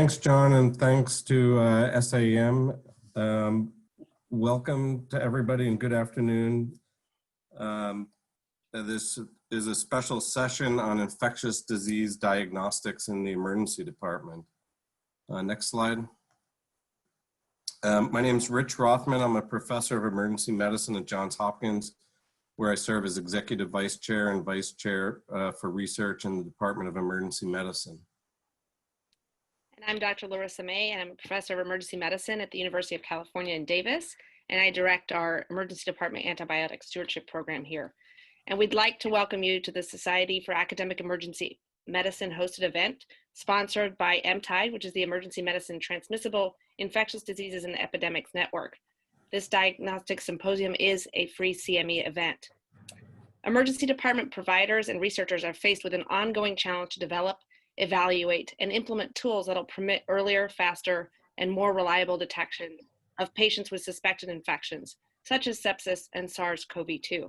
Thanks, John, and thanks to SAM. Welcome to everybody and good afternoon. This is a special session on infectious disease diagnostics in the emergency department. Next slide. My name is Rich Rothman. I'm a professor of emergency medicine at Johns Hopkins, where I serve as executive vice chair and vice chair for research in the Department of Emergency Medicine. And I'm Dr. Larissa May, and I'm a professor of emergency medicine at the University of California in Davis, and I direct our emergency department antibiotic stewardship program here. And we'd like to welcome you to the Society for Academic Emergency Medicine hosted event sponsored by EMTIDE, which is the Emergency Medicine Transmissible Infectious Diseases and Epidemics Network. This diagnostic symposium is a free CME event. Emergency department providers and researchers are faced with an ongoing challenge to develop, evaluate, and implement tools that'll permit earlier, faster, and more reliable detection of patients with suspected infections, such as sepsis and SARS-CoV-2.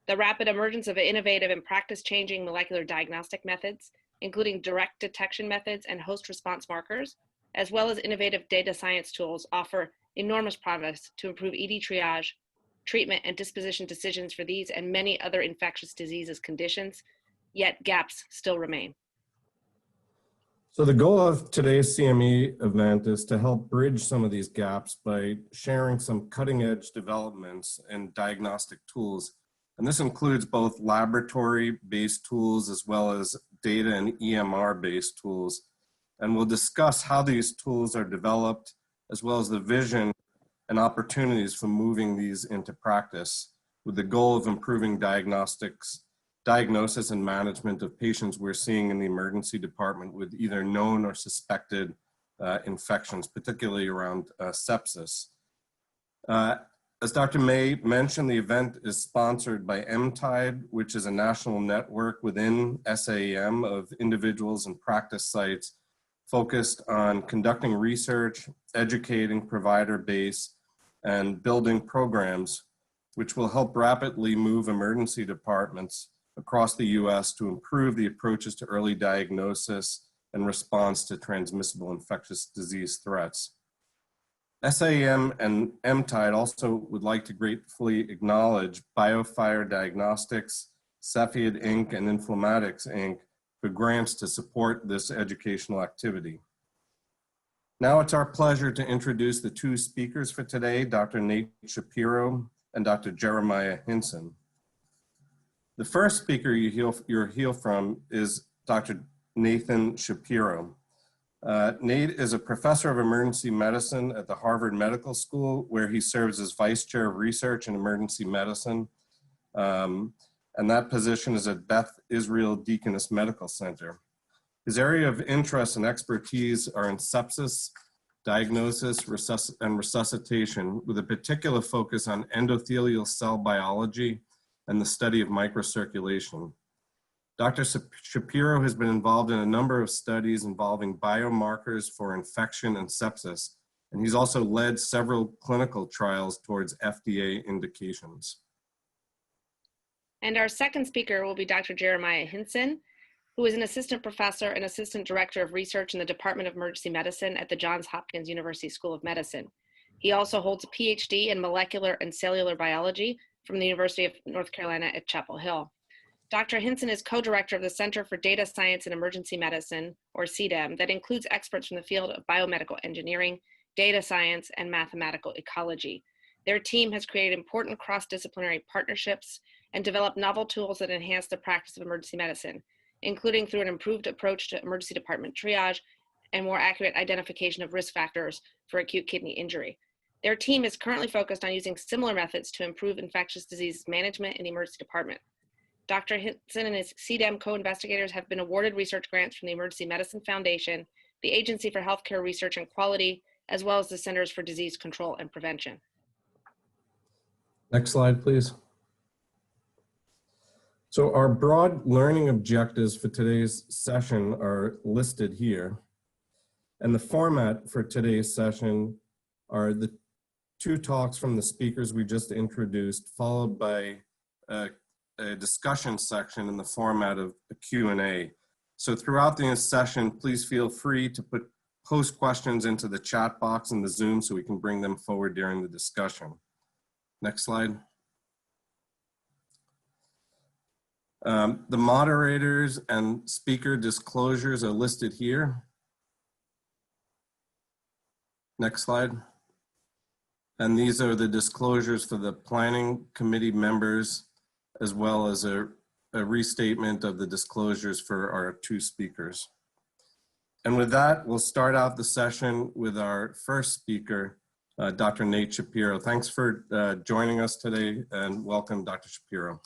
The rapid emergence of innovative and practice-changing molecular diagnostic methods, including direct detection methods and host response markers, as well as innovative data science tools, offer enormous promise to improve ED triage, treatment, and disposition decisions for these and many other infectious diseases conditions, yet gaps still remain. So the goal of today's CME event is to help bridge some of these gaps by sharing some cutting-edge developments in diagnostic tools. And this includes both laboratory-based tools as well as data and EMR-based tools. And we'll discuss how these tools are developed, as well as the vision and opportunities for moving these into practice, with the goal of improving diagnosis and management of patients we're seeing in the emergency department with either known or suspected infections, particularly around sepsis. As Dr. May mentioned, the event is sponsored by EMTIDE, which is a national network within SAM of individuals and practice sites focused on conducting research, educating provider base, and building programs which will help rapidly move emergency departments across the US to improve the approaches to early diagnosis and response to transmissible infectious disease threats. SAM and EMTIDE also would like to gratefully acknowledge BioFire Diagnostics, Cepheid Inc., and Inflamatics Inc. for grants to support this educational activity. Now it's our pleasure to introduce the two speakers for today, Dr. Nate Shapiro and Dr. Jeremiah Hinson. The first speaker you'll hear from is Dr. Nathan Shapiro. Nate is a professor of emergency medicine at the Harvard Medical School, where he serves as vice chair of research in emergency medicine. And that position is at Beth Israel Deaconess Medical Center. His area of interest and expertise are in sepsis, diagnosis, and resuscitation, with a particular focus on endothelial cell biology and the study of microcirculation. Dr. Shapiro has been involved in a number of studies involving biomarkers for infection and sepsis, and he's also led several clinical trials towards FDA indications. And our second speaker will be Dr. Jeremiah Hinson, who is an assistant professor and assistant director of research in the Department of Emergency Medicine at the Johns Hopkins University School of Medicine. He also holds a PhD in molecular and cellular biology from the University of North Carolina at Chapel Hill. Dr. Hinson is co-director of the Center for Data Science and Emergency Medicine, or CDEM, that includes experts from the field of biomedical engineering, data science, and mathematical ecology. Their team has created important cross-disciplinary partnerships and developed novel tools that enhance the practice of emergency medicine, including through an improved approach to emergency department triage and more accurate identification of risk factors for acute kidney injury. Their team is currently focused on using similar methods to improve infectious disease management in the emergency department. Dr. Hinson and his CDEM co-investigators have been awarded research grants from the Emergency Medicine Foundation, the Agency for Healthcare Research and Quality, as well as the Centers for Disease Control and Prevention. Next slide, please. So our broad learning objectives for today's session are listed here. And the format for today's session are the two talks from the speakers we just introduced, followed by a discussion section in the format of a Q&A. So throughout the session, please feel free to put post questions into the chat box in the Zoom so we can bring them forward during the discussion. Next slide. The moderators and speaker disclosures are listed here. Next slide. And these are the disclosures for the planning committee members, as well as a restatement of the disclosures for our 2 speakers. And with that, we'll start out the session with our first speaker, Dr. Nate Shapiro. Thanks for joining us today, and welcome, Dr. Shapiro.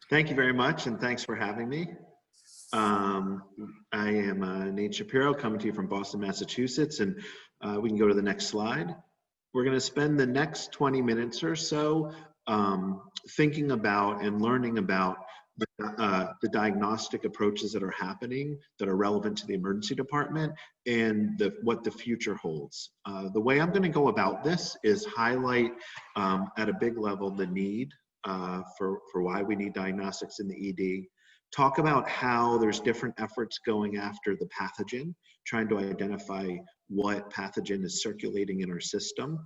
Thank you very much, and thanks for having me. I am Nate Shapiro, coming to you from Boston, Massachusetts, and we can go to the next slide. We're going to spend the next 20 minutes or so thinking about and learning about the diagnostic approaches that are happening that are relevant to the emergency department and what the future holds. The way I'm going to go about this is highlight at a big level the need for why we need diagnostics in the ED. Talk about how there's different efforts going after the pathogen, trying to identify what pathogen is circulating in our system.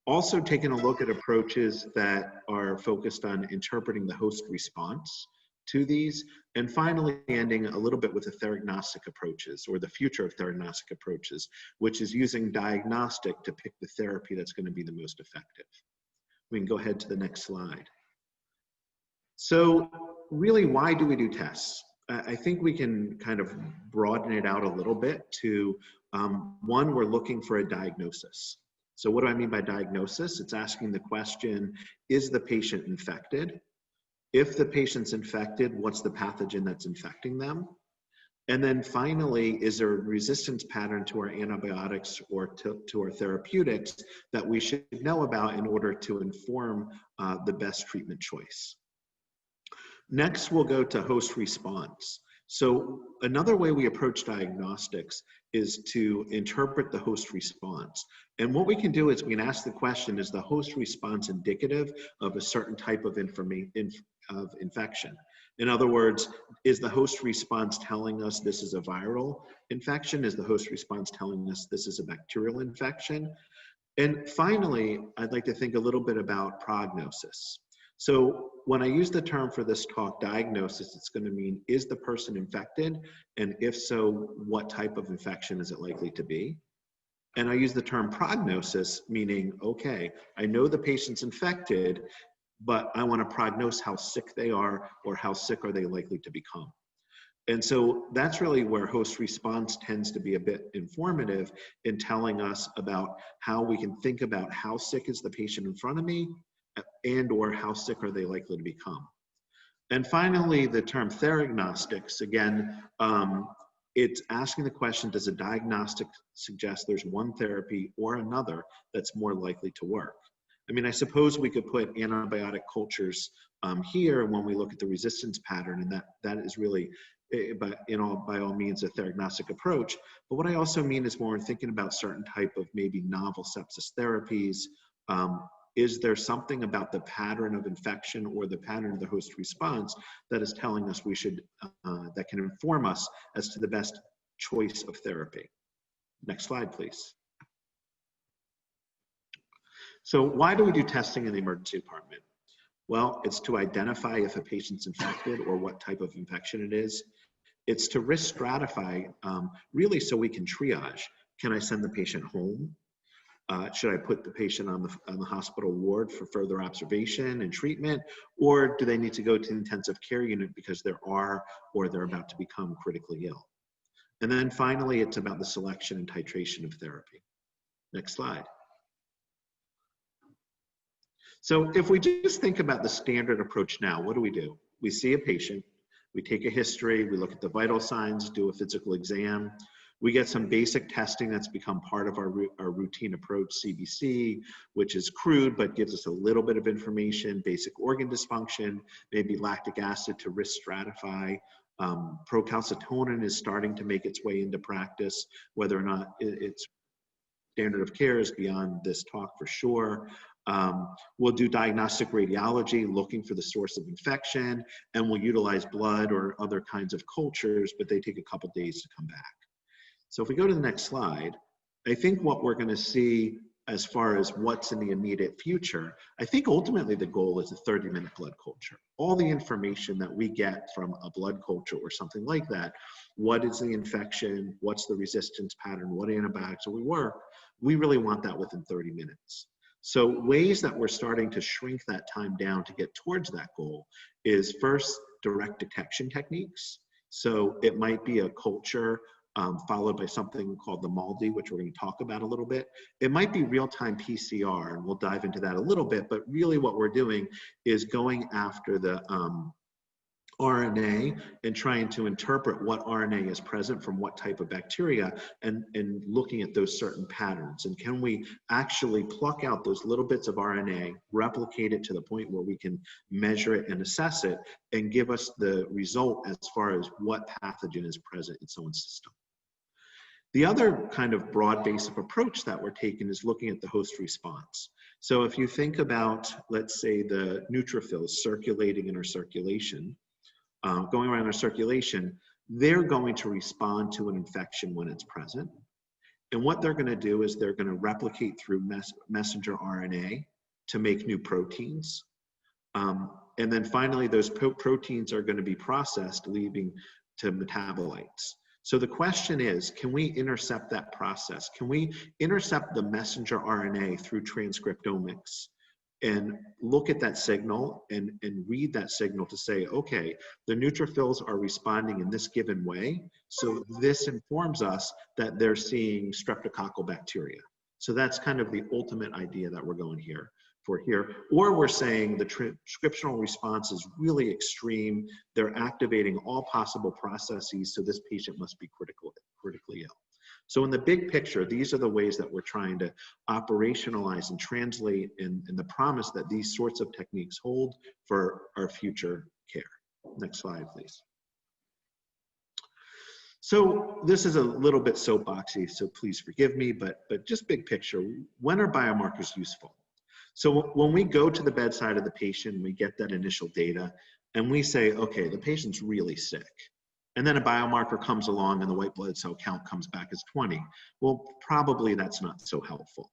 Also taking a look at approaches that are focused on interpreting the host response to these. And finally ending a little bit with the theranostic approaches, or the future of theranostic approaches, which is using diagnostic to pick the therapy that's going to be the most effective. We can go ahead to the next slide. So really, why do we do tests? I think we can kind of broaden it out a little bit to, one, we're looking for a diagnosis. So what do I mean by diagnosis? It's asking the question, is the patient infected? If the patient's infected, what's the pathogen that's infecting them? And then finally, is there a resistance pattern to our antibiotics or to our therapeutics that we should know about in order to inform the best treatment choice? Next, we'll go to host response. So another way we approach diagnostics is to interpret the host response. And what we can do is we can ask the question, is the host response indicative of a certain type of infection? In other words, is the host response telling us this is a viral infection? Is the host response telling us this is a bacterial infection? And finally, I'd like to think a little bit about prognosis. So when I use the term for this talk, diagnosis, it's going to mean, is the person infected? And if so, what type of infection is it likely to be? And I use the term prognosis, meaning, okay, I know the patient's infected, but I want to prognose how sick they are, or how sick are they likely to become. And so that's really where host response tends to be a bit informative in telling us about how we can think about how sick is the patient in front of me, and or how sick are they likely to become. And finally, the term theragnostics, again, it's asking the question, does a diagnostic suggest there's one therapy or another that's more likely to work? I mean, I suppose we could put antibiotic cultures here when we look at the resistance pattern, and that is really, by all means, a theragnostic approach. But what I also mean is more thinking about certain type of maybe novel sepsis therapies. Is there something about the pattern of infection or the pattern of the host response that is telling us we should, that can inform us as to the best choice of therapy? Next slide, please. So why do we do testing in the emergency department? Well, it's to identify if a patient's infected or what type of infection it is. It's to risk stratify, really so we can triage. Can I send the patient home? Should I put the patient on the hospital ward for further observation and treatment? Or do they need to go to the intensive care unit because they're about to become critically ill? And then finally, it's about the selection and titration of therapy. Next slide. So if we just think about the standard approach now, what do? We see a patient, we take a history, we look at the vital signs, do a physical exam. We get some basic testing that's become part of our routine approach, CBC, which is crude, but gives us a little bit of information, basic organ dysfunction, maybe lactic acid to risk stratify. Procalcitonin is starting to make its way into practice, whether or not it's standard of care is beyond this talk for sure. We'll do diagnostic radiology, looking for the source of infection, and we'll utilize blood or other kinds of cultures, but they take a couple days to come back. So if we go to the next slide, I think what we're going to see as far as what's in the immediate future, I think ultimately the goal is a 30-minute blood culture. All the information that we get from a blood culture or something like that, what is the infection, what's the resistance pattern, what antibiotics will we work, we really want that within 30 minutes. So ways that we're starting to shrink that time down to get towards that goal is first direct detection techniques. So it might be a culture followed by something called the MALDI, which we're going to talk about a little bit. It might be real-time PCR, and we'll dive into that a little bit, but really what we're doing is going after the RNA and trying to interpret what RNA is present from what type of bacteria and looking at those certain patterns. And can we actually pluck out those little bits of RNA, replicate it to the point where we can measure it and assess it and give us the result as far as what pathogen is present in someone's system. The other kind of broad base of approach that we're taking is looking at the host response. So if you think about, let's say, the neutrophils circulating in our circulation, going around our circulation, they're going to respond to an infection when it's present. And what they're going to do is they're going to replicate through messenger RNA to make new proteins. And then finally, those proteins are going to be processed, leading to metabolites. So the question is, can we intercept that process? Can we intercept the messenger RNA through transcriptomics and look at that signal and read that signal to say, okay, the neutrophils are responding in this given way. So this informs us that they're seeing streptococcal bacteria. So that's kind of the ultimate idea that we're going for here. Or we're saying the transcriptional response is really extreme. They're activating all possible processes. So this patient must be critically ill. So in the big picture, these are the ways that we're trying to operationalize and translate in the promise that these sorts of techniques hold for our future care. Next slide, please. So this is a little bit soapboxy, so please forgive me, but just big picture, when are biomarkers useful? So when we go to the bedside of the patient, we get that initial data, and we say, okay, the patient's really sick. And then a biomarker comes along and the white blood cell count comes back as 20. Well, probably that's not so helpful.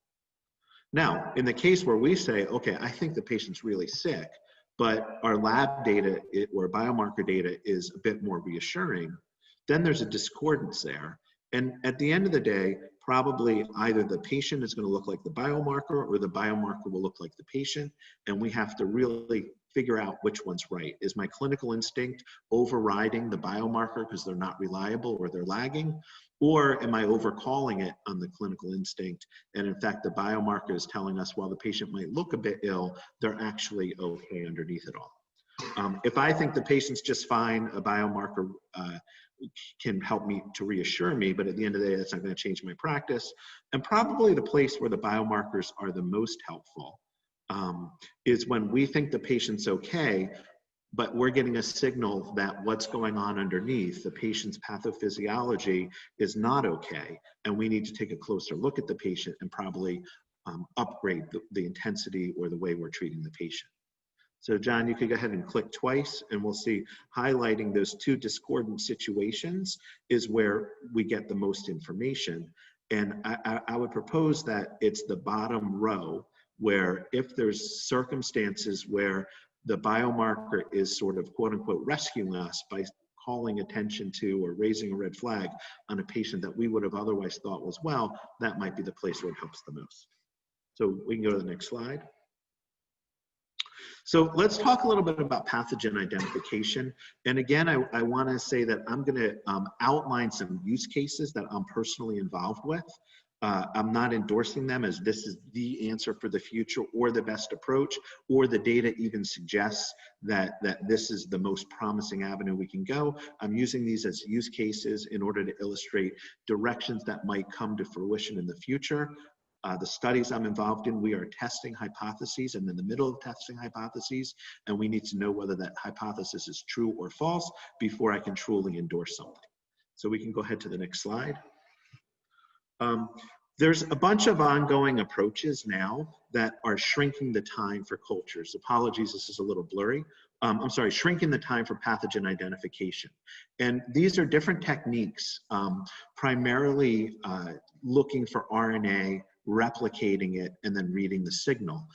Now, in the case where we say, okay, I think the patient's really sick, but our lab data or biomarker data is a bit more reassuring, then there's a discordance there. And at the end of the day, probably either the patient is going to look like the biomarker or the biomarker will look like the patient. And we have to really figure out which one's right. Is my clinical instinct overriding the biomarker because they're not reliable or they're lagging? Or am I overcalling it on the clinical instinct? And in fact, the biomarker is telling us while the patient might look a bit ill, they're actually okay underneath it all. If I think the patient's just fine, a biomarker can help me to reassure me, but at the end of the day, that's not going to change my practice. And probably the place where the biomarkers are the most helpful is when we think the patient's okay, but we're getting a signal that what's going on underneath, the patient's pathophysiology is not okay, and we need to take a closer look at the patient and probably upgrade the intensity or the way we're treating the patient. So John, you could go ahead and click twice and we'll see highlighting those two discordant situations is where we get the most information. And I would propose that it's the bottom row where if there's circumstances where the biomarker is sort of quote unquote rescuing us by calling attention to or raising a red flag on a patient that we would have otherwise thought was well, that might be the place where it helps the most. So we can go to the next slide. So let's talk a little bit about pathogen identification. And again, I want to say that I'm going to outline some use cases that I'm personally involved with. I'm not endorsing them as this is the answer for the future or the best approach, or the data even suggests that this is the most promising avenue we can go. I'm using these as use cases in order to illustrate directions that might come to fruition in the future. The studies I'm involved in, we are testing hypotheses and in the middle of testing hypotheses, and we need to know whether that hypothesis is true or false before I can truly endorse something. So we can go ahead to the next slide. There's a bunch of ongoing approaches now that are shrinking the time for cultures. Apologies, this is a little blurry. I'm sorry, shrinking the time for pathogen identification. And these are different techniques, primarily looking for RNA, replicating it, and then reading the signal.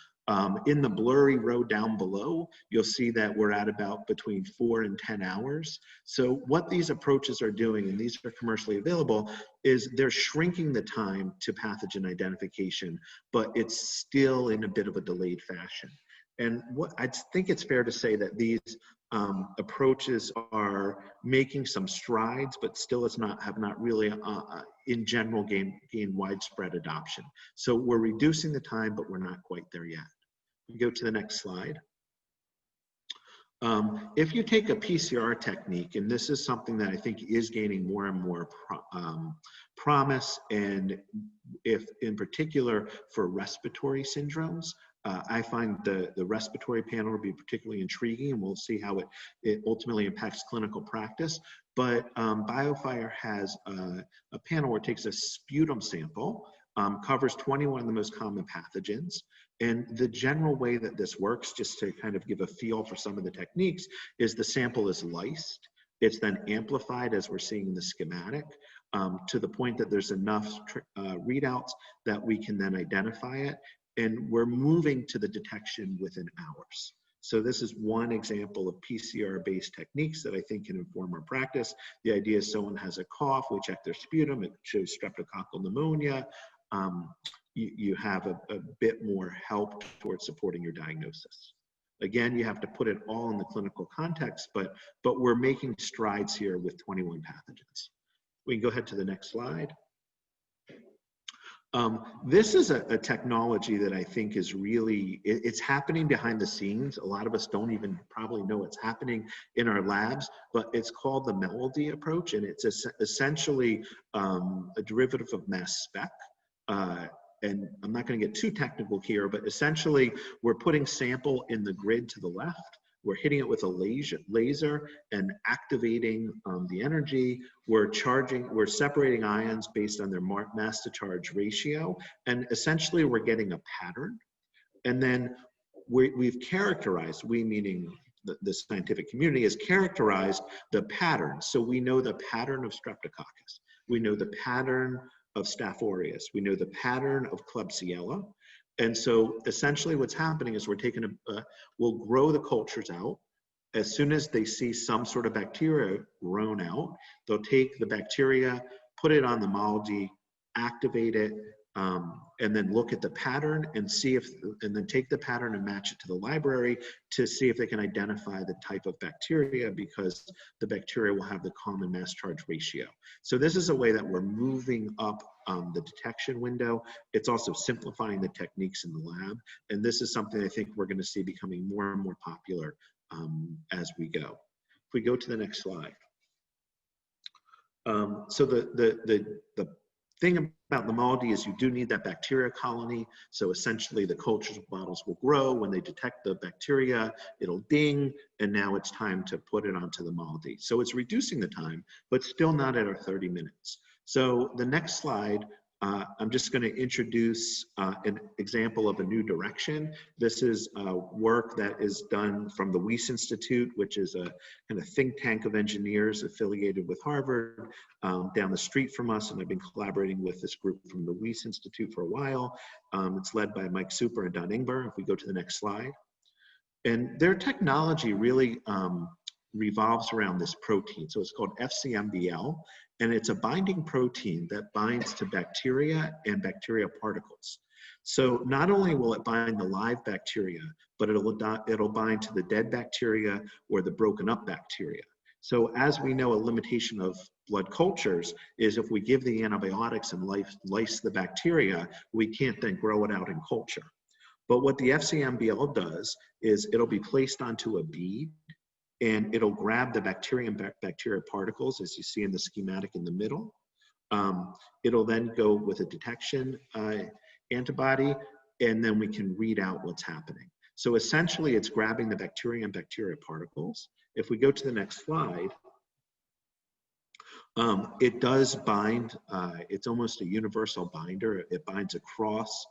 In the blurry row down below, you'll see that we're at about between 4 and 10 hours. So what these approaches are doing, and these are commercially available, is they're shrinking the time to pathogen identification, but it's still in a bit of a delayed fashion. And what I think it's fair to say that these approaches are making some strides, but still have not really, in general, gained widespread adoption. So we're reducing the time, but we're not quite there yet. We go to the next slide. If you take a PCR technique, and this is something that I think is gaining more and more promise, and if in particular for respiratory syndromes, I find the respiratory panel to be particularly intriguing, and we'll see how it ultimately impacts clinical practice. But BioFire has a panel where it takes a sputum sample, covers 21 of the most common pathogens. And the general way that this works, just to kind of give a feel for some of the techniques, is the sample is lysed. It's then amplified, as we're seeing in the schematic, to the point that there's enough readouts that we can then identify it. And we're moving to the detection within hours. So this is one example of PCR-based techniques that I think can inform our practice. The idea is someone has a cough, we check their sputum, it shows streptococcal pneumonia. You have a bit more help towards supporting your diagnosis. Again, you have to put it all in the clinical context, but we're making strides here with 21 pathogens. We can go ahead to the next slide. This is a technology that I think is really, it's happening behind the scenes. A lot of us don't even probably know what's happening in our labs, but it's called the MALDI approach, and it's essentially a derivative of mass spec. And I'm not going to get too technical here, but essentially we're putting sample in the grid to the left. We're hitting it with a laser and activating the energy. We're separating ions based on their mass to charge ratio. And essentially we're getting a pattern. And then we've characterized, we meaning the scientific community, has characterized the pattern. So we know the pattern of Streptococcus. We know the pattern of Staph aureus. We know the pattern of Klebsiella. And so essentially what's happening is we're taking we'll grow the cultures out. As soon as they see some sort of bacteria grown out, they'll take the bacteria, put it on the MALDI, activate it, and then look at the pattern and see and then take the pattern and match it to the library to see if they can identify the type of bacteria, because the bacteria will have the common mass charge ratio. So this is a way that we're moving up the detection window. It's also simplifying the techniques in the lab. And this is something I think we're going to see becoming more and more popular as we go. If we go to the next slide. So the thing about the MALDI is you do need that bacteria colony. So essentially the culture bottles will grow. When they detect the bacteria, it'll ding, and now it's time to put it onto the MALDI. So it's reducing the time, but still not at our 30 minutes. So the next slide, I'm just going to introduce an example of a new direction. This is work that is done from the Wyss Institute, which is a kind of think tank of engineers affiliated with Harvard down the street from us. And I've been collaborating with this group from the Wyss Institute for a while. It's led by Mike Super and Don Ingber. If we go to the next slide. And their technology really revolves around this protein. So it's called FCMBL. And it's a binding protein that binds to bacteria and bacteria particles. So not only will it bind the live bacteria, but it'll bind to the dead bacteria or the broken up bacteria. So as we know, a limitation of blood cultures is if we give the antibiotics and lyse the bacteria, we can't then grow it out in culture. But what the FCMBL does is it'll be placed onto a bead, and it'll grab the bacteria and bacteria particles, as you see in the schematic in the middle. It'll then go with a detection antibody, and then we can read out what's happening. So essentially, it's grabbing the bacteria and bacteria particles. If we go to the next slide, It does bind, it's almost a universal binder. It binds across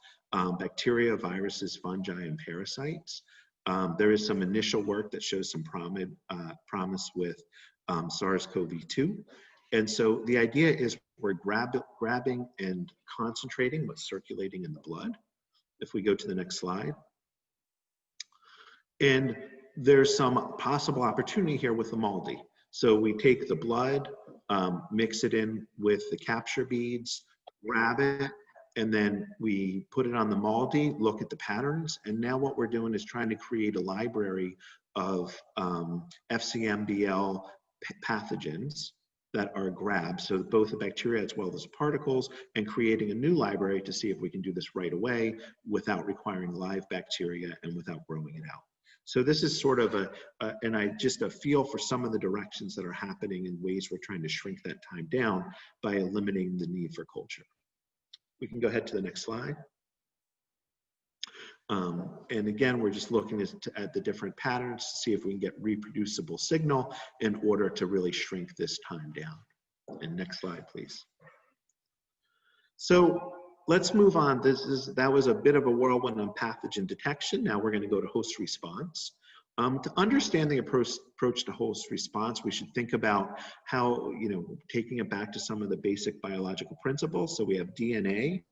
bacteria, viruses, fungi, and parasites. There is some initial work that shows some promise with SARS-CoV-2. And so the idea is we're grabbing and concentrating what's circulating in the blood. If we go to the next slide. And there's some possible opportunity here with the MALDI. So we take the blood, mix it in with the capture beads, grab it, and then we put it on the MALDI, look at the patterns. And now what we're doing is trying to create a library of FCMBL pathogens that are grabbed, so both the bacteria as well as particles, and creating a new library to see if we can do this right away without requiring live bacteria and without growing it out. So this is sort of just a feel for some of the directions that are happening in ways we're trying to shrink that time down by eliminating the need for culture. We can go ahead to the next slide. And again, we're just looking at the different patterns to see if we can get reproducible signal in order to really shrink this time down. And next slide, please. So let's move on. That was a bit of a whirlwind on pathogen detection. Now we're going to go to host response. To understand the approach to host response, we should think about how, taking it back to some of the basic biological principles. So we have DNA,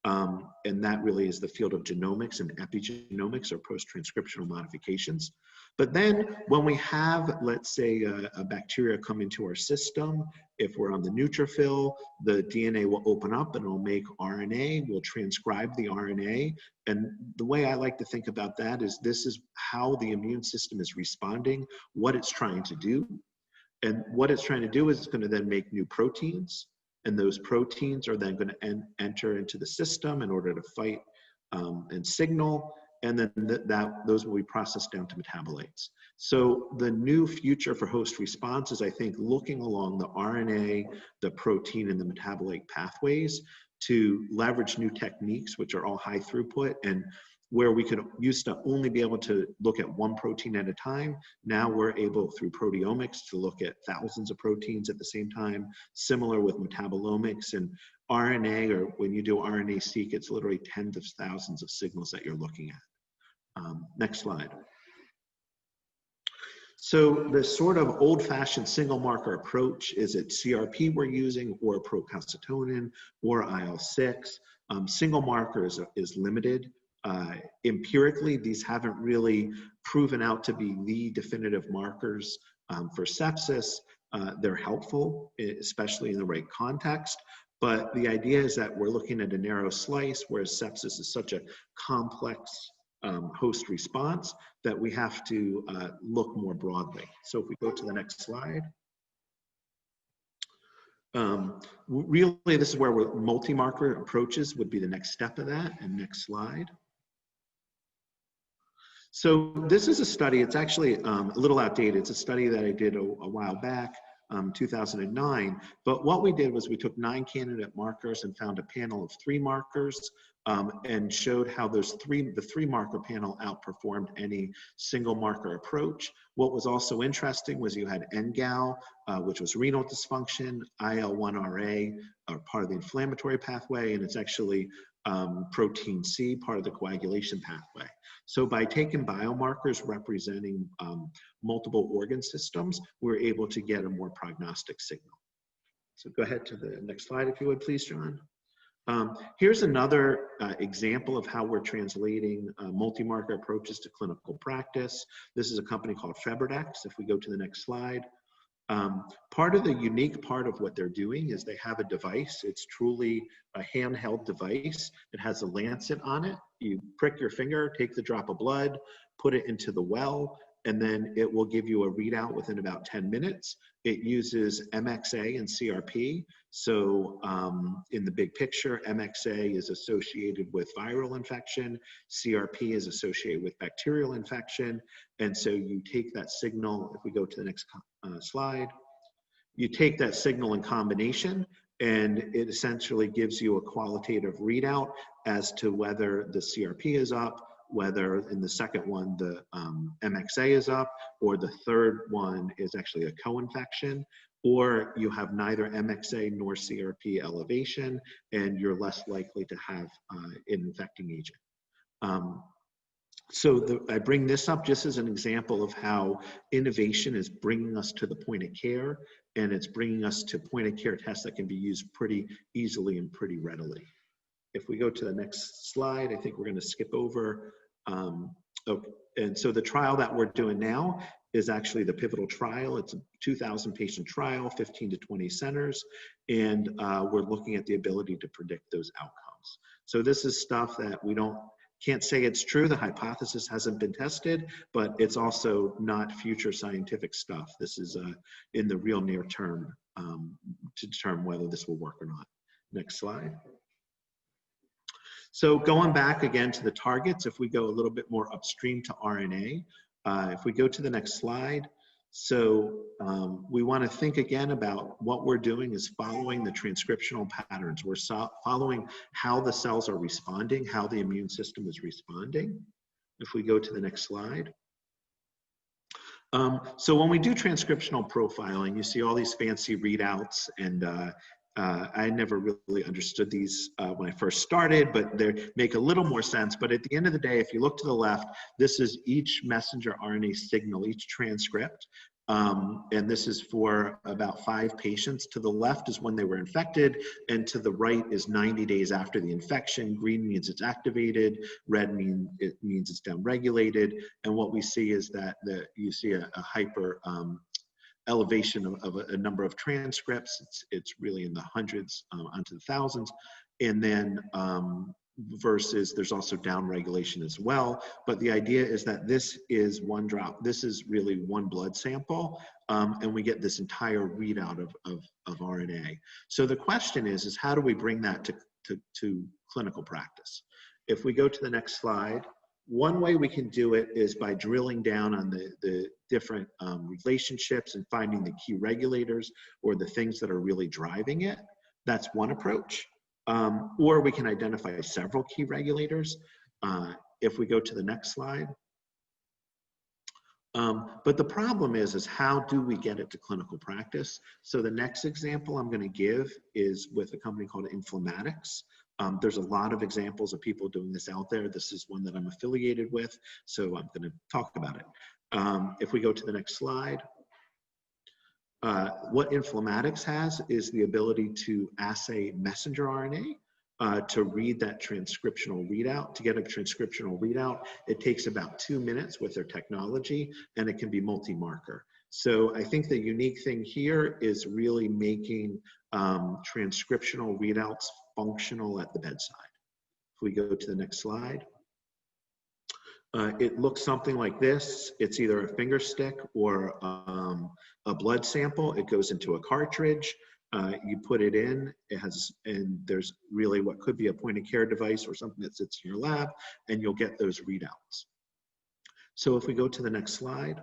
and that really is the field of genomics and epigenomics, or post-transcriptional modifications. But then when we have, let's say, a bacteria come into our system, if we're on the neutrophil, the DNA will open up and it'll make RNA, we'll transcribe the RNA. And the way I like to think about that is this is how the immune system is responding, what it's trying to do. And what it's trying to do is it's going to then make new proteins. And those proteins are then going to enter into the system in order to fight and signal. And then those will be processed down to metabolites. So the new future for host response is, I think, looking along the RNA, the protein, and the metabolite pathways to leverage new techniques, which are all high throughput, and where we could used to only be able to look at one protein at a time. Now we're able, through proteomics, to look at thousands of proteins at the same time, similar with metabolomics. And RNA, or when you do RNA-seq, it's literally tens of thousands of signals that you're looking at. Next slide. So the sort of old-fashioned single marker approach, is it CRP we're using, or procalcitonin, or IL-6? Single marker is limited. Empirically, these haven't really proven out to be the definitive markers for sepsis. They're helpful, especially in the right context. But the idea is that we're looking at a narrow slice, whereas sepsis is such a complex host response that we have to look more broadly. So if we go to the next slide. Really, this is where multi-marker approaches would be the next step of that. And next slide. So this is a study, it's actually a little outdated. It's a study that I did a while back, 2009. But what we did was we took 9 candidate markers and found a panel of 3 markers and showed how the 3 marker panel outperformed any single marker approach. What was also interesting was you had NGAL, which was renal dysfunction, IL-1RA, part of the inflammatory pathway, and it's actually protein C, part of the coagulation pathway. So by taking biomarkers representing multiple organ systems, we're able to get a more prognostic signal. So go ahead to the next slide, if you would, please, John. Here's another example of how we're translating multi-marker approaches to clinical practice. This is a company called FebriDx. If we go to the next slide. Part of the unique part of what they're doing is they have a device. It's truly a handheld device. It has a lancet on it. You prick your finger, take the drop of blood, put it into the well, and then it will give you a readout within about 10 minutes. It uses MXA and CRP. So in the big picture, MXA is associated with viral infection. CRP is associated with bacterial infection. And so you take that signal, if we go to the next slide, you take that signal in combination, and it essentially gives you a qualitative readout as to whether the CRP is up, whether in the second one the MXA is up, or the third one is actually a co-infection. or you have neither MXA nor CRP elevation, and you're less likely to have an infecting agent. I bring this up just as an example of how innovation is bringing us to the point of care, and it's bringing us to point of care tests that can be used pretty easily and pretty readily. If we go to the next slide, I think we're going to skip over. Okay. And so the trial that we're doing now is actually the pivotal trial. It's a 2,000 patient trial, 15 to 20 centers, and we're looking at the ability to predict those outcomes. So this is stuff that we can't say it's true. The hypothesis hasn't been tested, but it's also not future scientific stuff. This is in the real near term to determine whether this will work or not. Next slide. So going back again to the targets, if we go a little bit more upstream to RNA, if we go to the next slide, so we want to think again about what we're doing is following the transcriptional patterns. We're following how the cells are responding, how the immune system is responding. If we go to the next slide. So when we do transcriptional profiling, you see all these fancy readouts, and I never really understood these when I first started, but they make a little more sense. But at the end of the day, if you look to the left, this is each messenger RNA signal, each transcript. And this is for about 5 patients. To the left is when they were infected, and to the right is 90 days after the infection. Green means it's activated, red means it's downregulated. And what we see is that you see a hyper elevation of a number of transcripts. It's really in the hundreds onto the thousands. And then versus there's also downregulation as well. But the idea is that this is one drop. This is really one blood sample, and we get this entire readout of RNA. So the question is how do we bring that to clinical practice? If we go to the next slide, one way we can do it is by drilling down on the different relationships and finding the key regulators or the things that are really driving it. That's one approach. Or we can identify several key regulators. If we go to the next slide. But the problem is how do we get it to clinical practice? So the next example I'm going to give is with a company called Inflamatics. There's a lot of examples of people doing this out there. This is one that I'm affiliated with, so I'm going to talk about it. If we go to the next slide. What Inflamatics has is the ability to assay messenger RNA to read that transcriptional readout. To get a transcriptional readout, it takes about 2 minutes with their technology, and it can be multi-marker. So I think the unique thing here is really making transcriptional readouts functional at the bedside. If we go to the next slide. It looks something like this. It's either a finger stick or a blood sample. It goes into a cartridge. You put it in. And there's really what could be a point of care device or something that sits in your lab, and you'll get those readouts. So if we go to the next slide.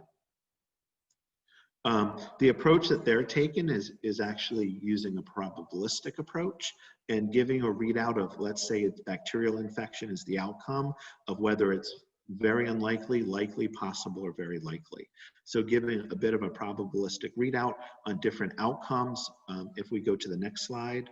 The approach that they're taking is actually using a probabilistic approach and giving a readout of, let's say it's bacterial infection is the outcome of whether it's very unlikely, likely, possible, or very likely. So giving a bit of a probabilistic readout on different outcomes. If we go to the next slide.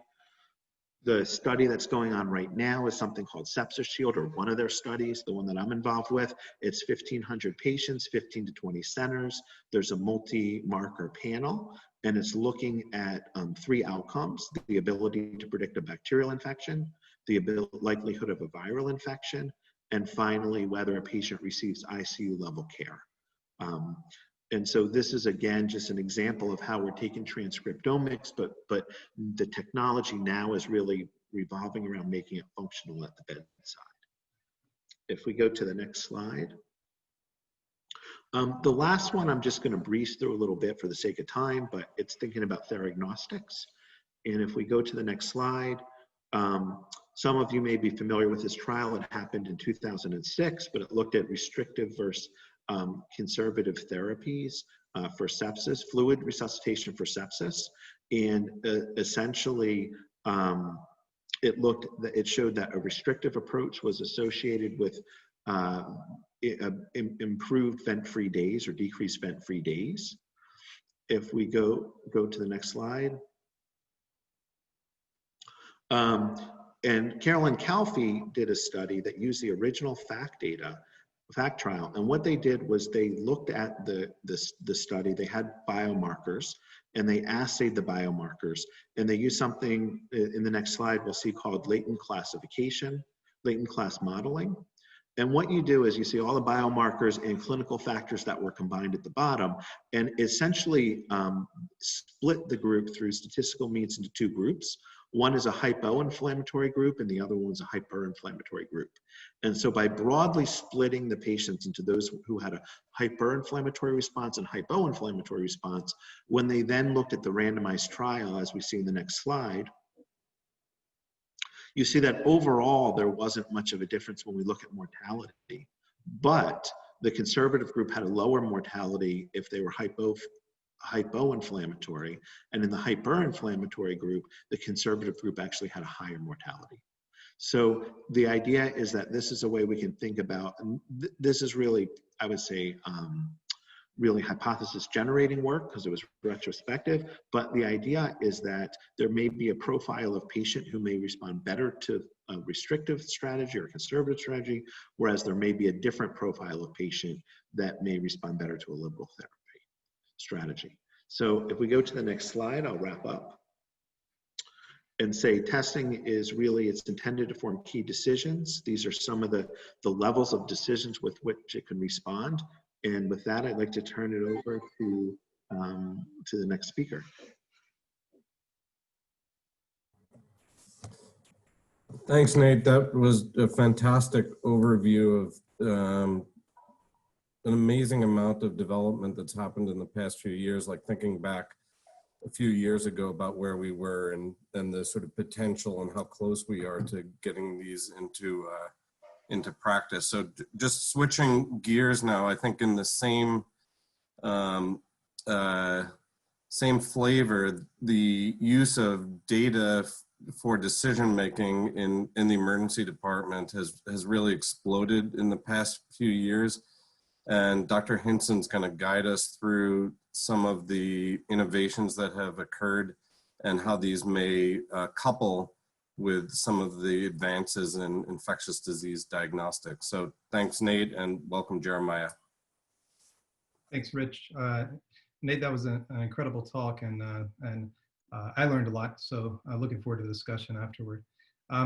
The study that's going on right now is something called Sepsis Shield, or one of their studies, the one that I'm involved with. It's 1,500 patients, 15 to 20 centers. There's a multi-marker panel, and it's looking at 3 outcomes: the ability to predict a bacterial infection, the likelihood of a viral infection, and finally, whether a patient receives ICU level care. And so this is, again, just an example of how we're taking transcriptomics, but the technology now is really revolving around making it functional at the bedside. If we go to the next slide. The last one I'm just going to breeze through a little bit for the sake of time, but it's thinking about Diagnostics. And if we go to the next slide, some of you may be familiar with this trial. It happened in 2006, but it looked at restrictive versus conservative therapies for sepsis, fluid resuscitation for sepsis. And essentially, it showed that a restrictive approach was associated with improved vent-free days or decreased vent-free days. if we go to the next slide. And Carolyn Calfee did a study that used the original fact trial. And what they did was they looked at the study. They had biomarkers and they assayed the biomarkers. And they used something in the next slide we'll see called latent classification, latent class modeling. And what you do is you see all the biomarkers and clinical factors that were combined at the bottom and essentially split the group through statistical means into two groups. One is a hypo-inflammatory group and the other one's a hyperinflammatory group. And so by broadly splitting the patients into those who had a hyperinflammatory response and hypo-inflammatory response, when they then looked at the randomized trial, as we see in the next slide, you see that overall there wasn't much of a difference when we look at mortality, but the conservative group had a lower mortality if they were hypo-inflammatory, and in the hyperinflammatory group, the conservative group actually had a higher mortality. So the idea is that this is a way we can think about, and this is really, I would say, really hypothesis generating work because it was retrospective, but the idea is that there may be a profile of patient who may respond better to a restrictive strategy or a conservative strategy, whereas there may be a different profile of patient that may respond better to a liberal therapy strategy. So if we go to the next slide, I'll wrap up and say testing is really, it's intended to form key decisions. These are some of the levels of decisions with which it can respond. And with that, I'd like to turn it over to the next speaker. Thanks, Nate. That was a fantastic overview of an amazing amount of development that's happened in the past few years, like thinking back a few years ago about where we were and the sort of potential and how close we are to getting these into practice. So just switching gears now, I think in the same flavor, the use of data for decision making in the emergency department has really exploded in the past few years. And Dr. Hinson's going to guide us through some of the innovations that have occurred and how these may couple with some of the advances in infectious disease diagnostics. So thanks, Nate, and welcome, Jeremiah. Thanks, Rich. Nate, that was an incredible talk, and I learned a lot, so looking forward to the discussion afterward. I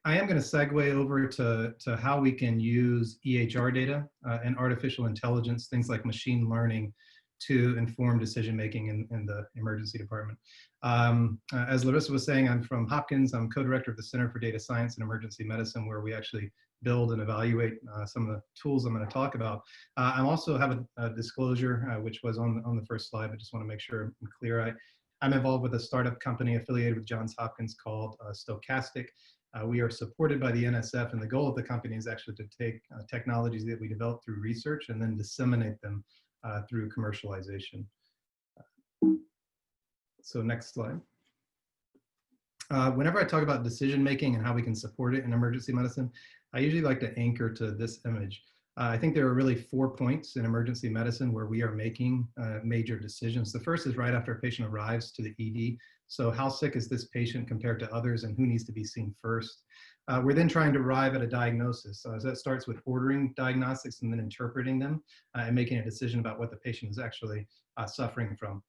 am going to segue over to how we can use EHR data and artificial intelligence, things like machine learning, to inform decision-making in the emergency department. As Larissa was saying, I'm from Hopkins. I'm co-director of the Center for Data Science and Emergency Medicine, where we actually build and evaluate some of the tools I'm going to talk about. I also have a disclosure, which was on the first slide, but just want to make sure I'm clear. I'm involved with a startup company affiliated with Johns Hopkins called Stochastic. We are supported by the NSF, and the goal of the company is actually to take technologies that we develop through research and then disseminate them through commercialization. So next slide. Whenever I talk about decision making and how we can support it in emergency medicine, I usually like to anchor to this image. I think there are really 4 points in emergency medicine where we are making major decisions. The first is right after a patient arrives to the ED. So how sick is this patient compared to others, and who needs to be seen first? We're then trying to arrive at a diagnosis. So that starts with ordering diagnostics and then interpreting them and making a decision about what the patient is actually suffering from.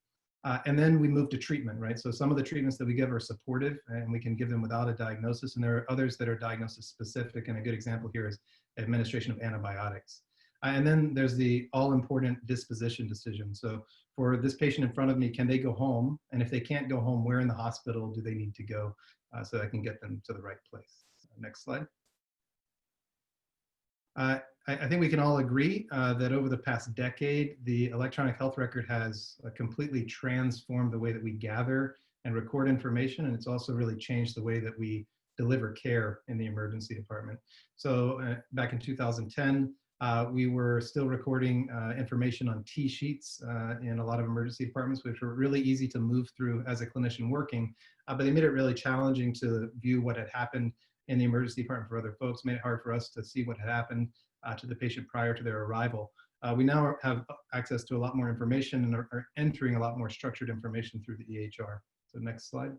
And then we move to treatment, right? So some of the treatments that we give are supportive, and we can give them without a diagnosis, and there are others that are diagnosis specific, and a good example here is administration of antibiotics. And then there's the all-important disposition decision. So for this patient in front of me, can they go home? And if they can't go home, where in the hospital do they need to go so that I can get them to the right place? Next slide. I think we can all agree that over the past decade, the electronic health record has completely transformed the way that we gather and record information, and it's also really changed the way that we deliver care in the emergency department. So back in 2010, we were still recording information on T-sheets in a lot of emergency departments, which were really easy to move through as a clinician working, but they made it really challenging to view what had happened in the emergency department for other folks, made it hard for us to see what had happened to the patient prior to their arrival. we now have access to a lot more information and are entering a lot more structured information through the EHR. So next slide.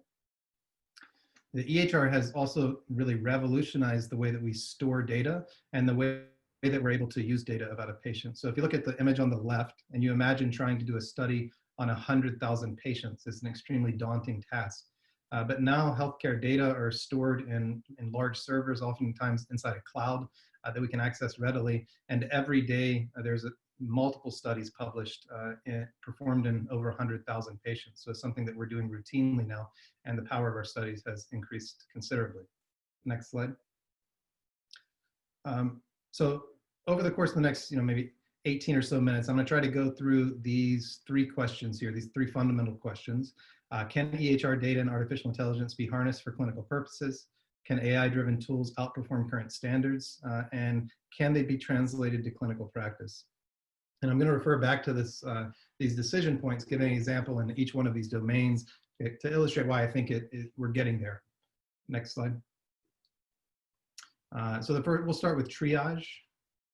The EHR has also really revolutionized the way that we store data and the way that we're able to use data about a patient. So if you look at the image on the left and you imagine trying to do a study on 100,000 patients, it's an extremely daunting task. But now healthcare data are stored in large servers, oftentimes inside a cloud that we can access readily. And every day there's multiple studies published performed in over 100,000 patients. So it's something that we're doing routinely now, and the power of our studies has increased considerably. Next slide. So over the course of the next, maybe 18 or so minutes, I'm going to try to go through these three questions here, these three fundamental questions. Can EHR data and artificial intelligence be harnessed for clinical purposes? Can AI-driven tools outperform current standards? And can they be translated to clinical practice? And I'm going to refer back to these decision points, giving an example in each one of these domains to illustrate why I think we're getting there. Next slide. So we'll start with triage.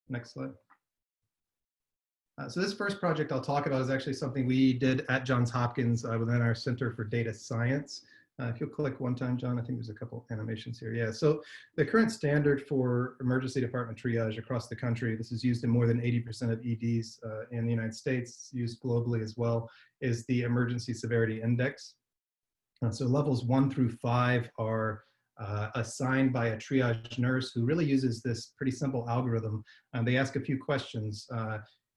Next slide. So this first project I'll talk about is actually something we did at Johns Hopkins within our Center for Data Science. If you'll click one time, John, I think there's a couple animations here. Yeah, so the current standard for emergency department triage across the country, this is used in more than 80% of EDs in the United States, used globally as well, is the Emergency Severity Index. So levels 1 through 5 are assigned by a triage nurse who really uses this pretty simple algorithm. They ask a few questions,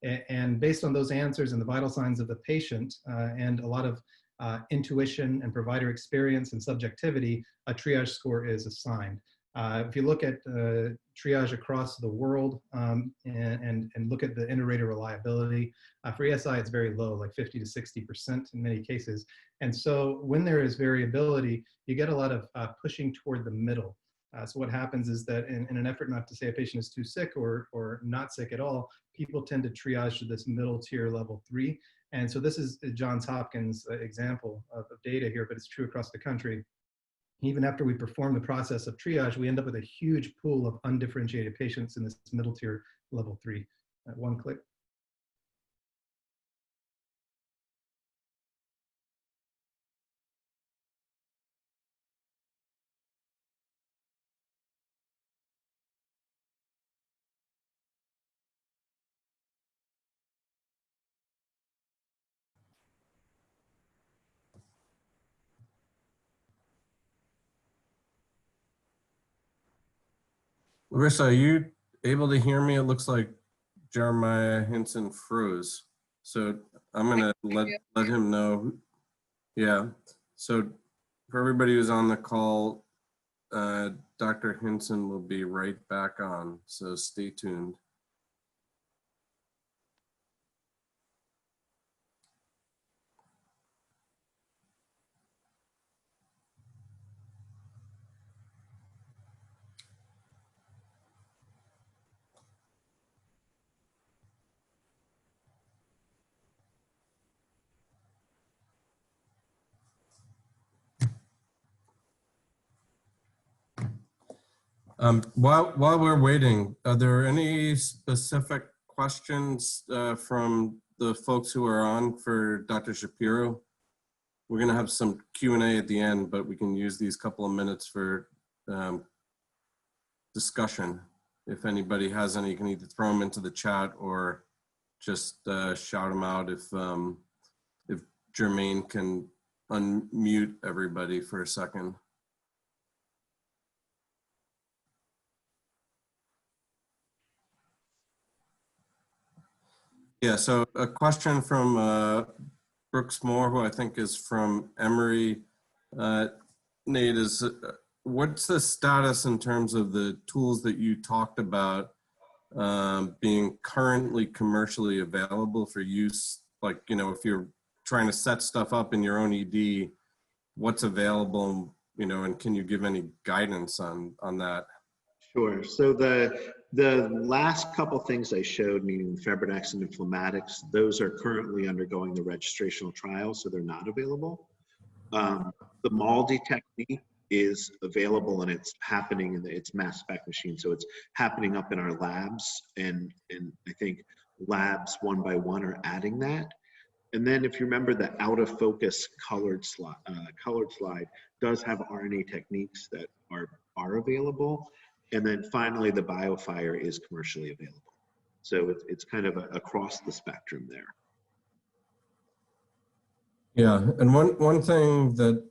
and based on those answers and the vital signs of the patient and a lot of intuition and provider experience and subjectivity, a triage score is assigned. If you look at triage across the world and look at the inter-rater reliability, for ESI it's very low, like 50 to 60% in many cases. And so when there is variability, you get a lot of pushing toward the middle. So what happens is that in an effort not to say a patient is too sick or not sick at all, people tend to triage to this middle tier level 3. And so this is Johns Hopkins example of data here, but it's true across the country. Even after we perform the process of triage, we end up with a huge pool of undifferentiated patients in this middle tier level 3. One click. Larissa, are you able to hear me? It looks like Jeremiah Hinson froze. So I'm gonna let him know. Yeah, so for everybody who's on the call, Dr. Hinson will be right back on, so stay tuned. While we're waiting, are there any specific questions from the folks who are on for Dr. Shapiro? We're going to have some Q&A at the end, but we can use these couple of minutes for discussion. If anybody has any, you can either throw them into the chat or just shout them out if Jermaine can unmute everybody for a second. Yeah, so a question from Brooks Moore, who I think is from Emory. Nate, is what's the status in terms of the tools that you talked about being currently commercially available for use? Like, if you're trying to set stuff up in your own ED, what's available, and can you give any guidance on that? Sure. So the last couple things I showed, meaning FebriDx and Inflammatics, those are currently undergoing the registrational trial, so they're not available. The MALDI technique is available and it's happening in its mass spec machine, so it's happening up in our labs. And I think labs one by one are adding that. And then if you remember, the out of focus colored slide does have RNA techniques that are available. And then finally, the BioFire is commercially available. So it's kind of across the spectrum there. Yeah, and one thing that,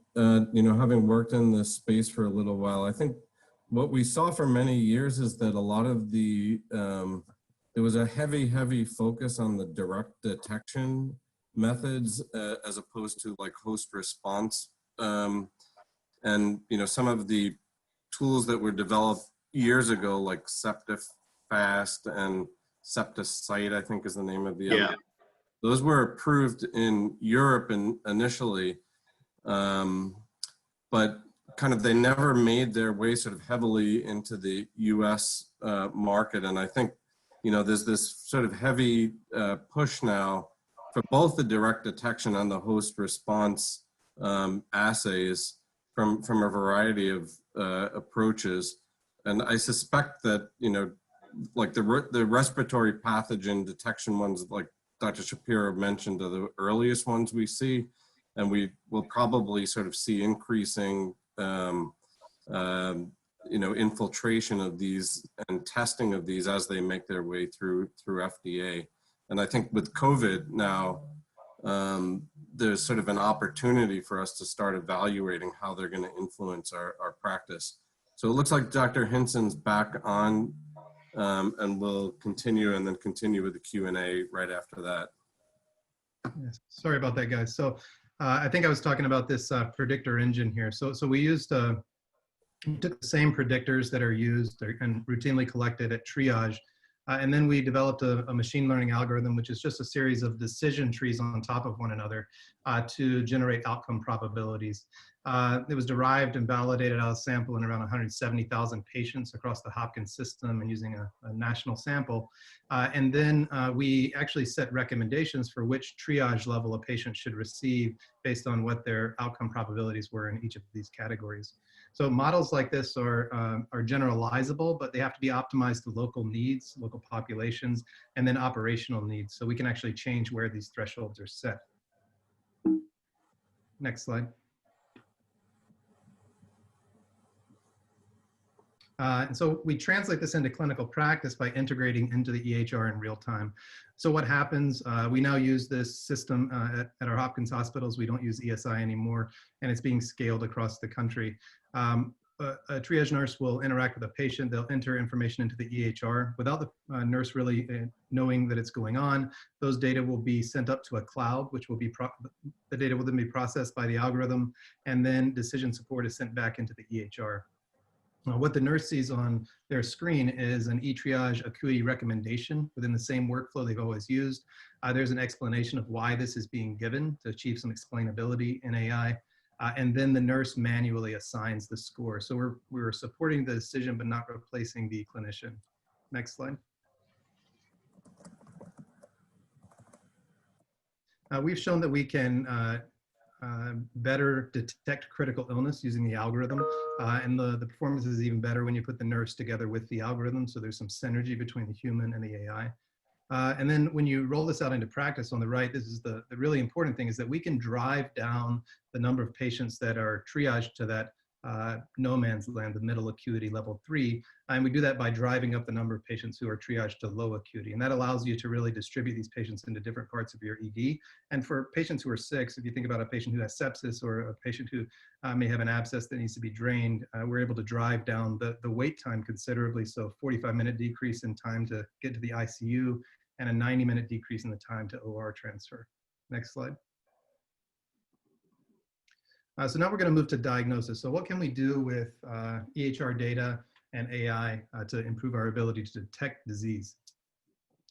you know, having worked in this space for a little while, I think what we saw for many years is that a lot of the, there was a heavy focus on the direct detection methods as opposed to like host response. And, you know, some of the tools that were developed years ago, like SeptiFast and SeptiCite, I think is the name of the other. Those were approved in Europe initially, but kind of they never made their way sort of heavily into the US market. And I think, you know, there's this sort of heavy push now for both the direct detection and the host response assays from a variety of approaches. And I suspect that, you know, like the respiratory pathogen detection ones, like Dr. Shapiro mentioned, are the earliest ones we see, and we will probably sort of see increasing, you know, infiltration of these and testing of these as they make their way through FDA. And I think with COVID now, there's sort of an opportunity for us to start evaluating how they're going to influence our practice. So it looks like Dr. Hinson's back on, and we'll continue and then continue with the Q&A right after that. Yes. Sorry about that, guys. So I think I was talking about this predictor engine here. So we used, we took the same predictors that are used and routinely collected at triage, and then we developed a machine learning algorithm, which is just a series of decision trees on top of one another to generate outcome probabilities. It was derived and validated out of sample in around 170,000 patients across the Hopkins system and using a national sample. And then we actually set recommendations for which triage level a patient should receive based on what their outcome probabilities were in each of these categories. So models like this are generalizable, but they have to be optimized to local needs, local populations, and then operational needs. So we can actually change where these thresholds are set. Next slide. And so we translate this into clinical practice by integrating into the EHR in real time. So what happens, we now use this system at our Hopkins hospitals. We don't use ESI anymore, and it's being scaled across the country. A triage nurse will interact with a patient. They'll enter information into the EHR without the nurse really knowing that it's going on. Those data will be sent up to a cloud, which will be, the data will then be processed by the algorithm, and then decision support is sent back into the EHR. What the nurse sees on their screen is an eTriage acuity recommendation within the same workflow they've always used. There's an explanation of why this is being given to achieve some explainability in AI. And then the nurse manually assigns the score. So we're supporting the decision, but not replacing the clinician. Next slide. We've shown that we can better detect critical illness using the algorithm. And the performance is even better when you put the nurse together with the algorithm. So there's some synergy between the human and the AI. And then when you roll this out into practice on the right, this is the really important thing, is that we can drive down the number of patients that are triaged to that no man's land, the middle acuity level 3. And we do that by driving up the number of patients who are triaged to low acuity. And that allows you to really distribute these patients into different parts of your ED. And for patients who are sick, so if you think about a patient who has sepsis or a patient who may have an abscess that needs to be drained, we're able to drive down the wait time considerably. So 45-minute decrease in time to get to the ICU and a 90-minute decrease in the time to OR transfer. Next slide. So now we're going to move to diagnosis. So what can we do with EHR data and AI to improve our ability to detect disease?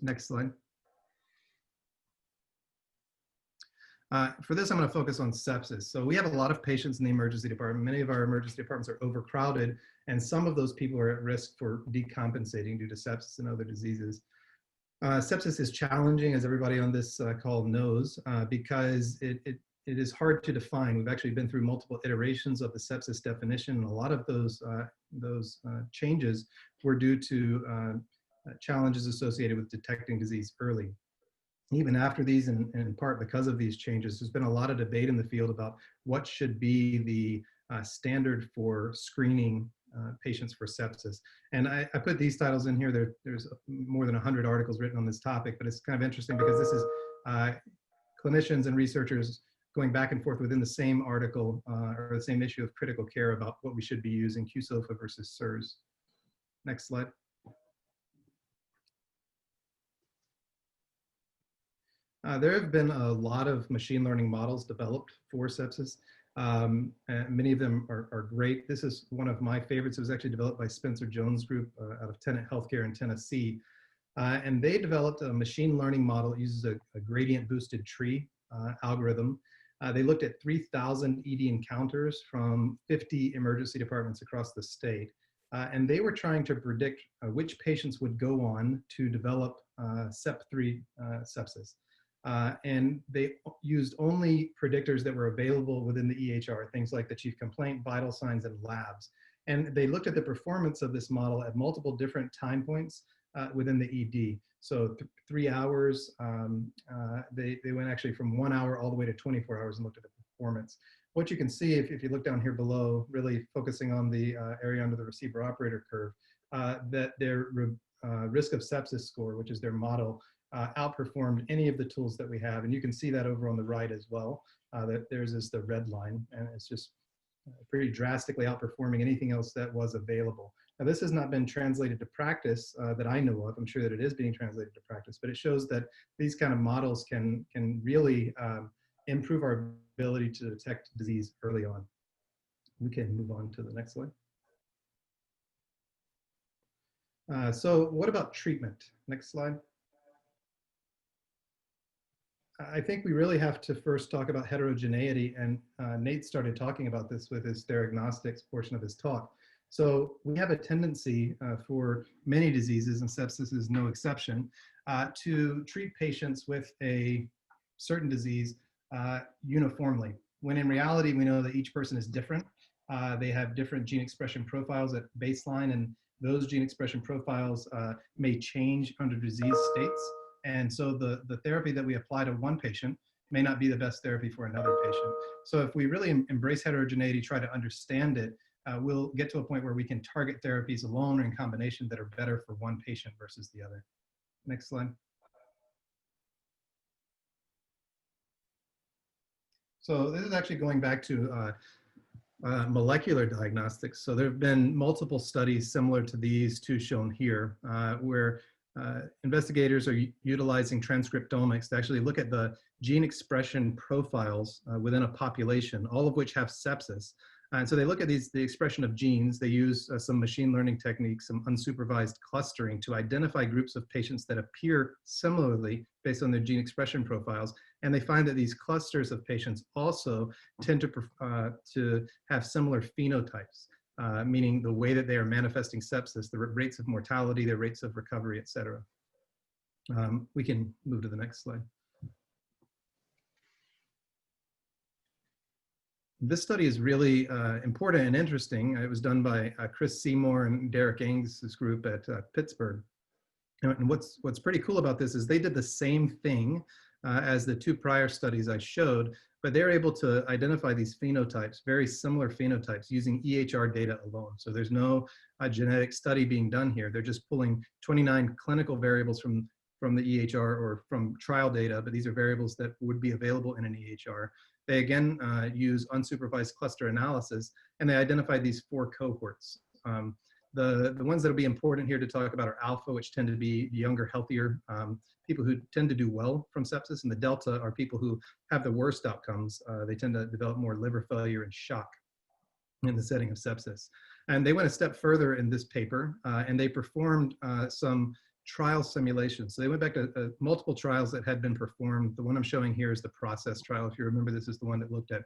Next slide. For this, I'm going to focus on sepsis. So we have a lot of patients in the emergency department. Many of our emergency departments are overcrowded, and some of those people are at risk for decompensating due to sepsis and other diseases. Sepsis is challenging, as everybody on this call knows, because it is hard to define. We've actually been through multiple iterations of the sepsis definition, and a lot of those changes were due to challenges associated with detecting disease early. Even after these, and in part because of these changes, there's been a lot of debate in the field about what should be the standard for screening patients for sepsis. And I put these titles in here. There's more than 100 articles written on this topic, but it's kind of interesting because this is clinicians and researchers going back and forth within the same article or the same issue of critical care about what we should be using, QSOFA versus SIRS. Next slide. There have been a lot of machine learning models developed for sepsis. And many of them are great. This is one of my favorites. It was actually developed by Spencer Jones' group out of Tenet Healthcare in Tennessee. And they developed a machine learning model that uses a gradient boosted tree algorithm. They looked at 3,000 ED encounters from 50 emergency departments across the state. And they were trying to predict which patients would go on to develop SEP3 sepsis. And they used only predictors that were available within the EHR, things like the chief complaint, vital signs, and labs. And they looked at the performance of this model at multiple different time points within the ED. So 3 hours, they went actually from 1 hour all the way to 24 hours and looked at the performance. What you can see, if you look down here below, really focusing on the area under the receiver operator curve, that their risk of sepsis score, which is their model, outperformed any of the tools that we have. And you can see that over on the right as well, that theirs is the red line, and it's just pretty drastically outperforming anything else that was available. Now, this has not been translated to practice that I know of. I'm sure that it is being translated to practice, but it shows that these kind of models can really improve our ability to detect disease early on. We can move on to the next slide. So what about treatment? Next slide. I think we really have to first talk about heterogeneity, and Nate started talking about this with his diagnostics portion of his talk. So we have a tendency for many diseases, and sepsis is no exception, to treat patients with a certain disease uniformly, when in reality we know that each person is different. They have different gene expression profiles at baseline, and those gene expression profiles may change under disease states. And so the therapy that we apply to one patient may not be the best therapy for another patient. So if we really embrace heterogeneity, try to understand it, we'll get to a point where we can target therapies alone or in combination that are better for one patient versus the other. Next slide. So this is actually going back to molecular diagnostics. So there have been multiple studies similar to these two shown here, where investigators are utilizing transcriptomics to actually look at the gene expression profiles within a population, all of which have sepsis. And so they look at the expression of genes. They use some machine learning techniques, some unsupervised clustering to identify groups of patients that appear similarly based on their gene expression profiles. And they find that these clusters of patients also tend to have similar phenotypes. Meaning the way that they are manifesting sepsis, the rates of mortality, their rates of recovery, et cetera. We can move to the next slide. This study is really important and interesting. It was done by Chris Seymour and Derek Ings' group at Pittsburgh. And what's pretty cool about this is they did the same thing as the two prior studies I showed, but they're able to identify these phenotypes, very similar phenotypes, using EHR data alone. So there's no genetic study being done here. They're just pulling 29 clinical variables from the EHR or from trial data, but these are variables that would be available in an EHR. They again use unsupervised cluster analysis, and they identified these 4 cohorts. The ones that will be important here to talk about are alpha, which tend to be younger, healthier people who tend to do well from sepsis, and the delta are people who have the worst outcomes. They tend to develop more liver failure and shock in the setting of sepsis. And they went a step further in this paper, and they performed some trial simulations. So they went back to multiple trials that had been performed. The one I'm showing here is the process trial. If you remember, this is the one that looked at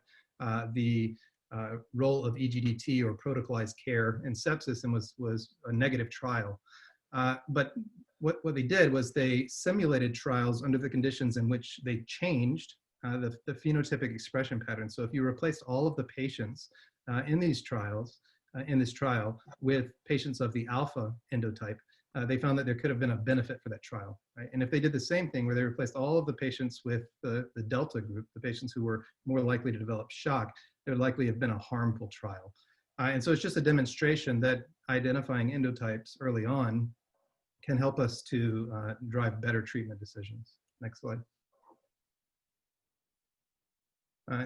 the role of EGDT or protocolized care in sepsis and was a negative trial. But what they did was they simulated trials under the conditions in which they changed the phenotypic expression pattern. So if you replaced all of the patients in these trials, in this trial with patients of the alpha endotype, they found that there could have been a benefit for that trial, right? And if they did the same thing where they replaced all of the patients with the Delta group, the patients who were more likely to develop shock, there would likely have been a harmful trial. And so it's just a demonstration that identifying endotypes early on can help us to drive better treatment decisions. Next slide.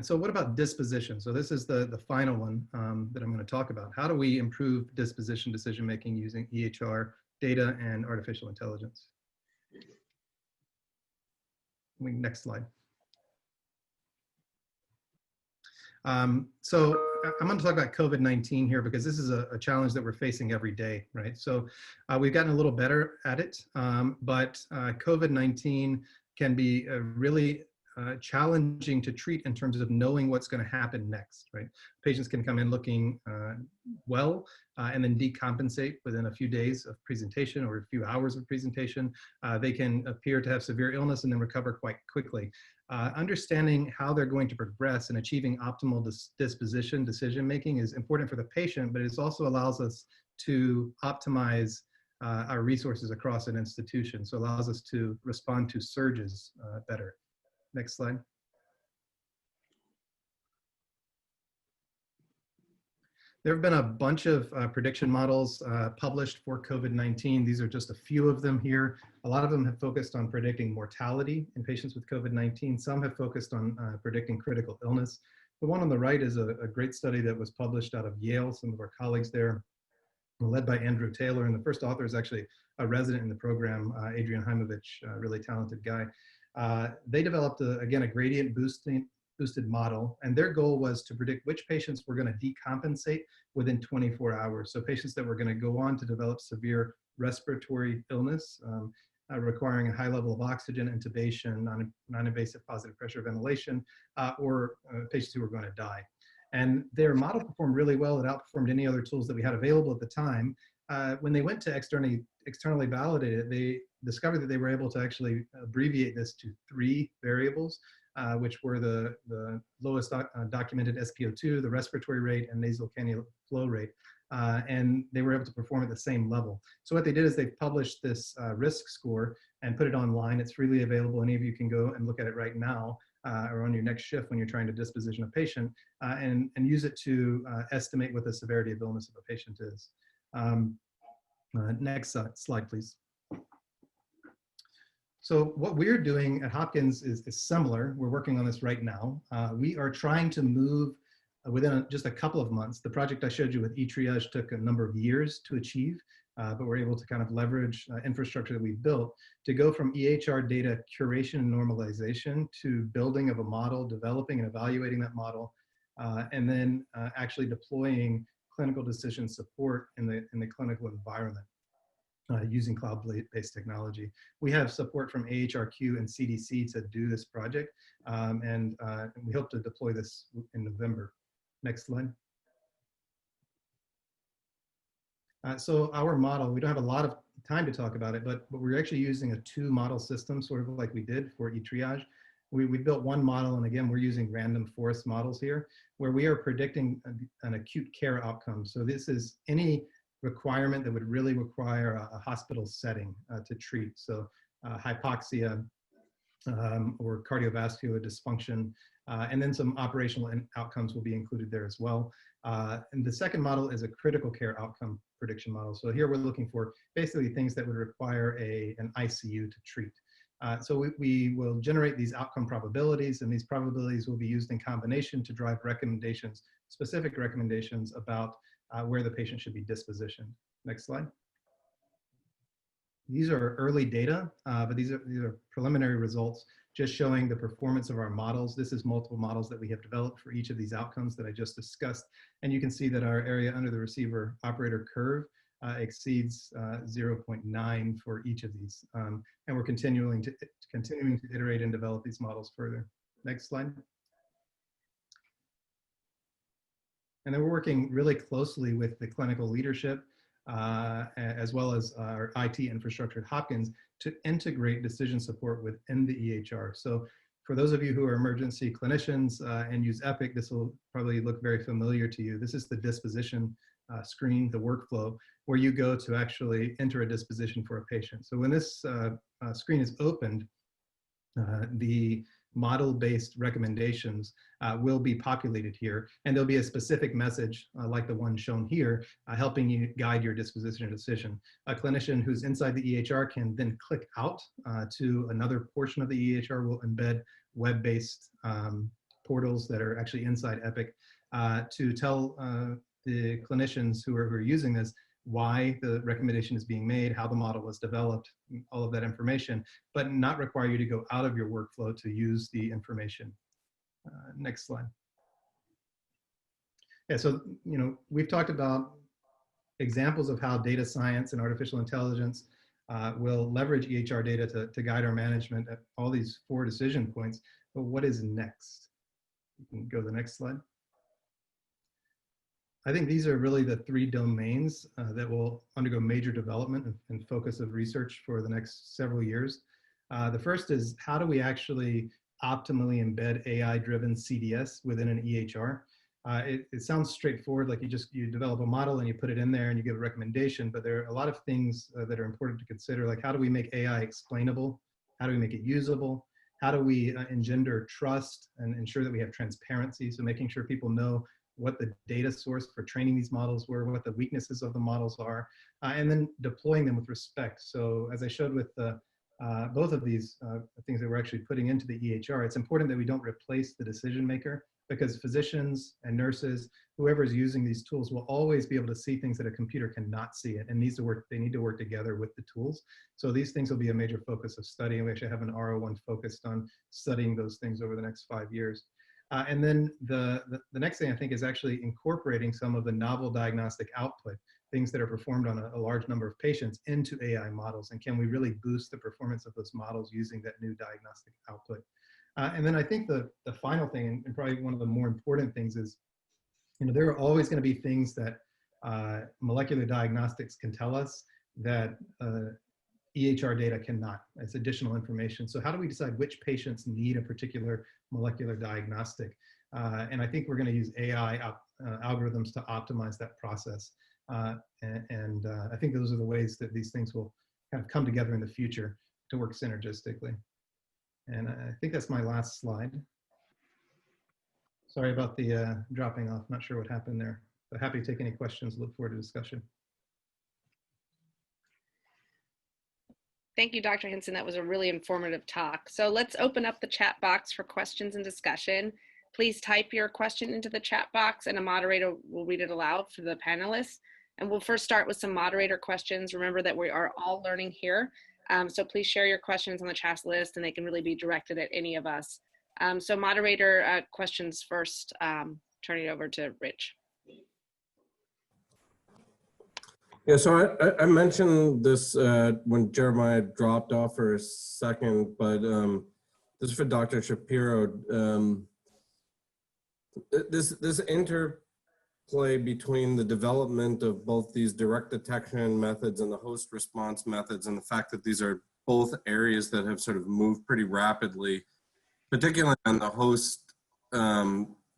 So what about disposition? So this is the final one that I'm going to talk about. How do we improve disposition decision-making using EHR data and artificial intelligence? Next slide. So I'm going to talk about COVID-19 here because this is a challenge that we're facing every day, right? So we've gotten a little better at it, but COVID-19 can be really challenging to treat in terms of knowing what's going to happen next, right? Patients can come in looking well and then decompensate within a few days of presentation or a few hours of presentation. They can appear to have severe illness and then recover quite quickly. Understanding how they're going to progress and achieving optimal disposition decision-making is important for the patient, but it also allows us to optimize our resources across an institution. So it allows us to respond to surges better. Next slide. There have been a bunch of prediction models published for COVID-19. These are just a few of them here. A lot of them have focused on predicting mortality in patients with COVID-19. Some have focused on predicting critical illness. The one on the right is a great study that was published out of Yale, some of our colleagues there, led by Andrew Taylor. And the first author is actually a resident in the program, Adrian Heimovich, a really talented guy. They developed, again, a gradient boosted model, and their goal was to predict which patients were going to decompensate within 24 hours. So patients that were going to go on to develop severe respiratory illness, requiring a high level of oxygen, intubation, non-invasive positive pressure ventilation, or patients who were going to die. And their model performed really well. It outperformed any other tools that we had available at the time. When they went to externally validate it, they discovered that they were able to actually abbreviate this to 3 variables, which were the lowest documented SpO2, the respiratory rate, and nasal cannula flow rate. And they were able to perform at the same level. So what they did is they published this risk score and put it online. It's freely available. Any of you can go and look at it right now or on your next shift when you're trying to disposition a patient and use it to estimate what the severity of illness of a patient is. Next slide, please. So what we're doing at Hopkins is similar. We're working on this right now. We are trying to move within just a couple of months. The project I showed you with eTriage took a number of years to achieve, but we're able to kind of leverage infrastructure that we've built to go from EHR data curation and normalization to building of a model, developing and evaluating that model, and then actually deploying clinical decision support in the clinical environment using cloud-based technology. We have support from AHRQ and CDC to do this project, and we hope to deploy this in November. Next slide. So our model, we don't have a lot of time to talk about it, but we're actually using a 2-model system, sort of like we did for eTriage. We built one model, and again, we're using random forest models here, where we are predicting an acute care outcome. So this is any requirement that would really require a hospital setting to treat. So hypoxia or cardiovascular dysfunction, and then some operational outcomes will be included there as well. And the second model is a critical care outcome prediction model. So here we're looking for basically things that would require an ICU to treat. So we will generate these outcome probabilities, and these probabilities will be used in combination to drive recommendations, specific recommendations about where the patient should be dispositioned. Next slide. These are early data, but these are preliminary results just showing the performance of our models. This is multiple models that we have developed for each of these outcomes that I just discussed. And you can see that our area under the receiver operator curve exceeds 0.9 for each of these. And we're continuing to iterate and develop these models further. Next slide. And then we're working really closely with the clinical leadership as well as our IT infrastructure at Hopkins to integrate decision support within the EHR. So for those of you who are emergency clinicians and use Epic, this will probably look very familiar to you. This is the disposition screen, the workflow, where you go to actually enter a disposition for a patient. So when this screen is opened, the model-based recommendations will be populated here, and there'll be a specific message like the one shown here, helping you guide your disposition or decision. A clinician who's inside the EHR can then click out to another portion of the EHR. Will embed web-based portals that are actually inside Epic to tell the clinicians who are using this why the recommendation is being made, how the model was developed, all of that information, but not require you to go out of your workflow to use the information. Next slide. Yeah, so, you know, we've talked about examples of how data science and artificial intelligence will leverage EHR data to guide our management at all these 4 decision points, but what is next? You can go to the next slide. I think these are really the 3 domains that will undergo major development and focus of research for the next several years. The first is, how do we actually optimally embed AI-driven CDS within an EHR? It sounds straightforward, like you develop a model and you put it in there and you give a recommendation, but there are a lot of things that are important to consider, like how do we make AI explainable? How do we make it usable? How do we engender trust and ensure that we have transparency? So making sure people know what the data source for training these models were, what the weaknesses of the models are, and then deploying them with respect. So as I showed with both of these things that we're actually putting into the EHR, it's important that we don't replace the decision maker, because physicians and nurses, whoever is using these tools, will always be able to see things that a computer cannot see, it and needs to work. They need to work together with the tools. So these things will be a major focus of study, and we actually have an R01 focused on studying those things over the next 5 years. And then the next thing I think is actually incorporating some of the novel diagnostic output, things that are performed on a large number of patients, into AI models. And can we really boost the performance of those models using that new diagnostic output? And then I think the final thing, and probably one of the more important things, is, you know, there are always going to be things that molecular diagnostics can tell us that EHR data cannot. It's additional information. So how do we decide which patients need a particular molecular diagnostic? And I think we're going to use AI algorithms to optimize that process. I think those are the ways that these things will kind of come together in the future to work synergistically. And I think that's my last slide. Sorry about the dropping off. Not sure what happened there, but happy to take any questions. Look forward to discussion. Thank you, Dr. Hinson. That was a really informative talk. So let's open up the chat box for questions and discussion. Please type your question into the chat box and a moderator will read it aloud for the panelists. And we'll first start with some moderator questions. Remember that we are all learning here. So please share your questions on the chat list and they can really be directed at any of us. So moderator questions first, turn it over to Rich. Yeah, so I mentioned this when Jeremiah dropped off for a second, but this is for Dr. Shapiro. This interplay between the development of both these direct detection methods and the host response methods, and the fact that these are both areas that have sort of moved pretty rapidly, particularly on the host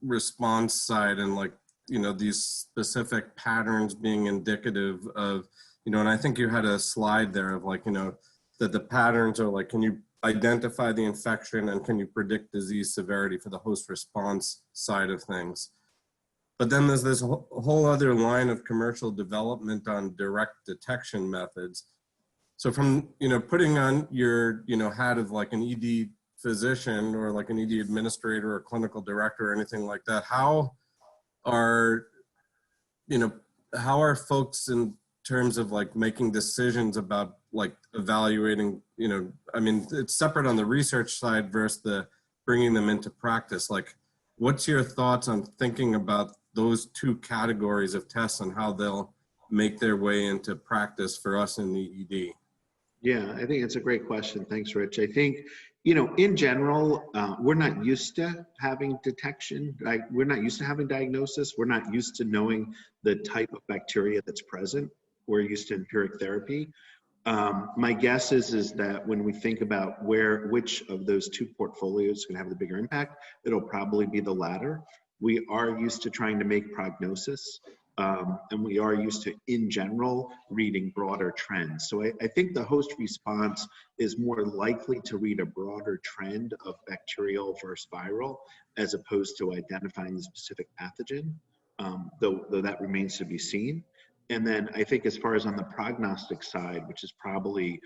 response side, and like, you know, these specific patterns being indicative of, you know, and I think you had a slide there of like, you know, that the patterns are like, can you identify the infection and can you predict disease severity for the host response side of things? But then there's this whole other line of commercial development on direct detection methods. So from, you know, putting on your, you know, hat of like an ED physician or like an ED administrator or clinical director or anything like that, how are, you know, how are folks in terms of like making decisions about like evaluating, you know, I mean, it's separate on the research side versus the bringing them into practice. Like, what's your thoughts on thinking about those 2 categories of tests and how they'll make their way into practice for us in the ED? Yeah, I think it's a great question. Thanks, Rich. I think, you know, in general, we're not used to having detection. Right? We're not used to having diagnosis. We're not used to knowing the type of bacteria that's present. We're used to empiric therapy. My guess is that when we think about which of those 2 portfolios can have the bigger impact, it'll probably be the latter. We are used to trying to make prognosis And we are used to, in general, reading broader trends. So I think the host response is more likely to read a broader trend of bacterial versus viral, as opposed to identifying the specific pathogen, though that remains to be seen. And then I think as far as on the prognostic side, which is probably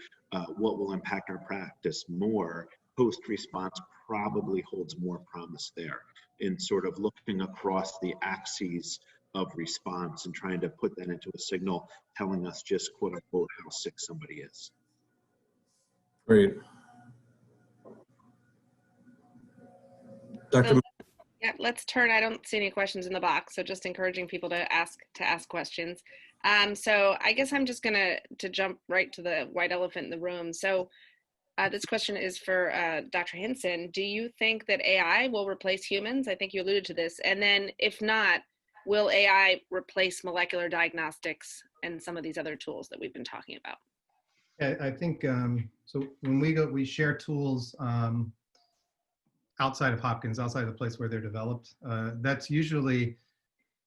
what will impact our practice more, host response probably holds more promise there in sort of looking across the axes of response and trying to put that into a signal telling us just quote unquote how sick somebody is. Great. Dr. So, yeah, let's turn. I don't see any questions in the box, so just encouraging people to ask questions. So I guess I'm just gonna jump right to the white elephant in the room. So this question is for Dr. Hinson. Do you think that AI will replace humans? I think you alluded to this. And then if not, will AI replace molecular diagnostics and some of these other tools that we've been talking about? I think, so when we share tools outside of Hopkins, outside of the place where they're developed. That's usually,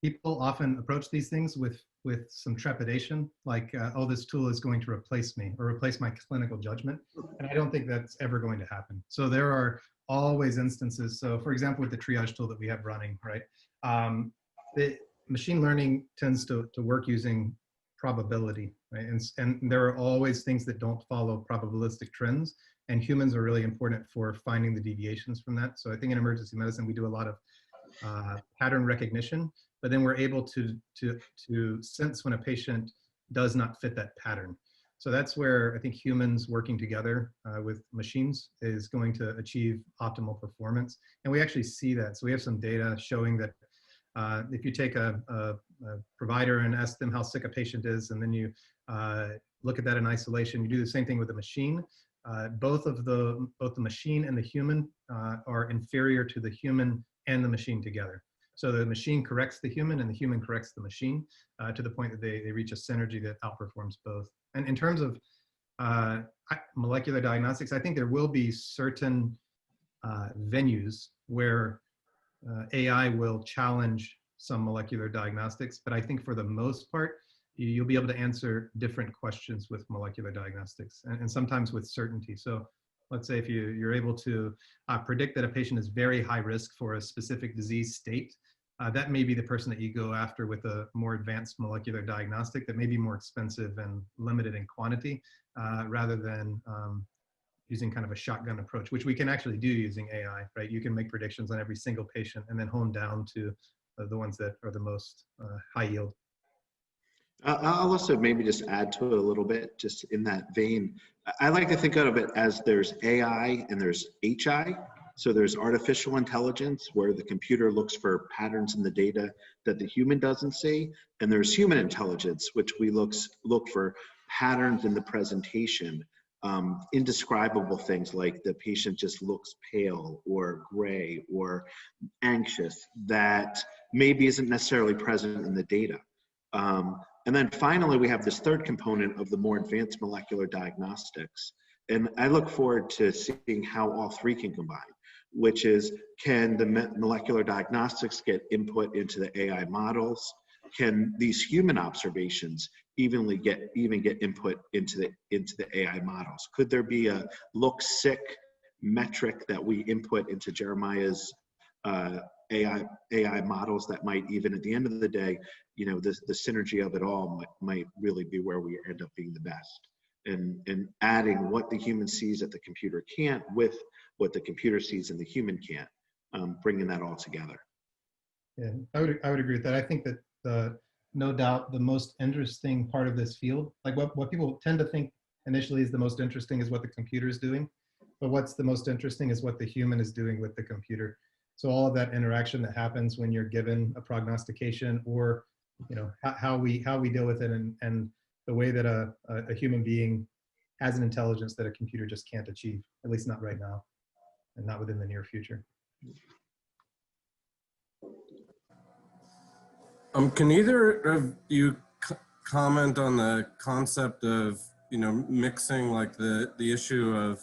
people often approach these things with some trepidation, like, oh, this tool is going to replace me or replace my clinical judgment. And I don't think that's ever going to happen. So there are always instances. So for example, with the triage tool that we have running, right? The machine learning tends to work using probability, right? And there are always things that don't follow probabilistic trends, and humans are really important for finding the deviations from that. So I think in emergency medicine, we do a lot of pattern recognition, but then we're able to sense when a patient does not fit that pattern. So that's where I think humans working together with machines is going to achieve optimal performance. And we actually see that. So we have some data showing that if you take a provider and ask them how sick a patient is, and then you look at that in isolation, you do the same thing with the machine. Both the machine and the human are inferior to the human and the machine together. So the machine corrects the human and the human corrects the machine to the point that they reach a synergy that outperforms both. And in terms of molecular diagnostics, I think there will be certain venues where AI will challenge some molecular diagnostics, but I think for the most part, you'll be able to answer different questions with molecular diagnostics and sometimes with certainty. So let's say if you're able to predict that a patient is very high risk for a specific disease state, that may be the person that you go after with a more advanced molecular diagnostic that may be more expensive and limited in quantity rather than using kind of a shotgun approach, which we can actually do using AI, right? You can make predictions on every single patient and then hone down to the ones that are the most high yield. I'll also maybe just add to it a little bit, just in that vein. I like to think of it as there's AI and there's HI. So there's artificial intelligence where the computer looks for patterns in the data that the human doesn't see. And there's human intelligence, which we look for patterns in the presentation, indescribable things like the patient just looks pale or gray or anxious that maybe isn't necessarily present in the data. And then finally, we have this third component of the more advanced molecular diagnostics. And I look forward to seeing how all three can combine, which is, can the molecular diagnostics get input into the AI models? Can these human observations even get input into the AI models? Could there be a look sick metric that we input into Jeremiah's AI models that might even at the end of the day, you know, the synergy of it all might really be where we end up being the best. And adding what the human sees that the computer can't with what the computer sees and the human can't, bringing that all together. Yeah, I would agree with that. I think that no doubt the most interesting part of this field, like what people tend to think initially is the most interesting is what the computer is doing, but what's the most interesting is what the human is doing with the computer. So all of that interaction that happens when you're given a prognostication, or you know how we deal with it, and the way that a human being has an intelligence that a computer just can't achieve, at least not right now, and not within the near future. Can either of you comment on the concept of, you know, mixing like the issue of,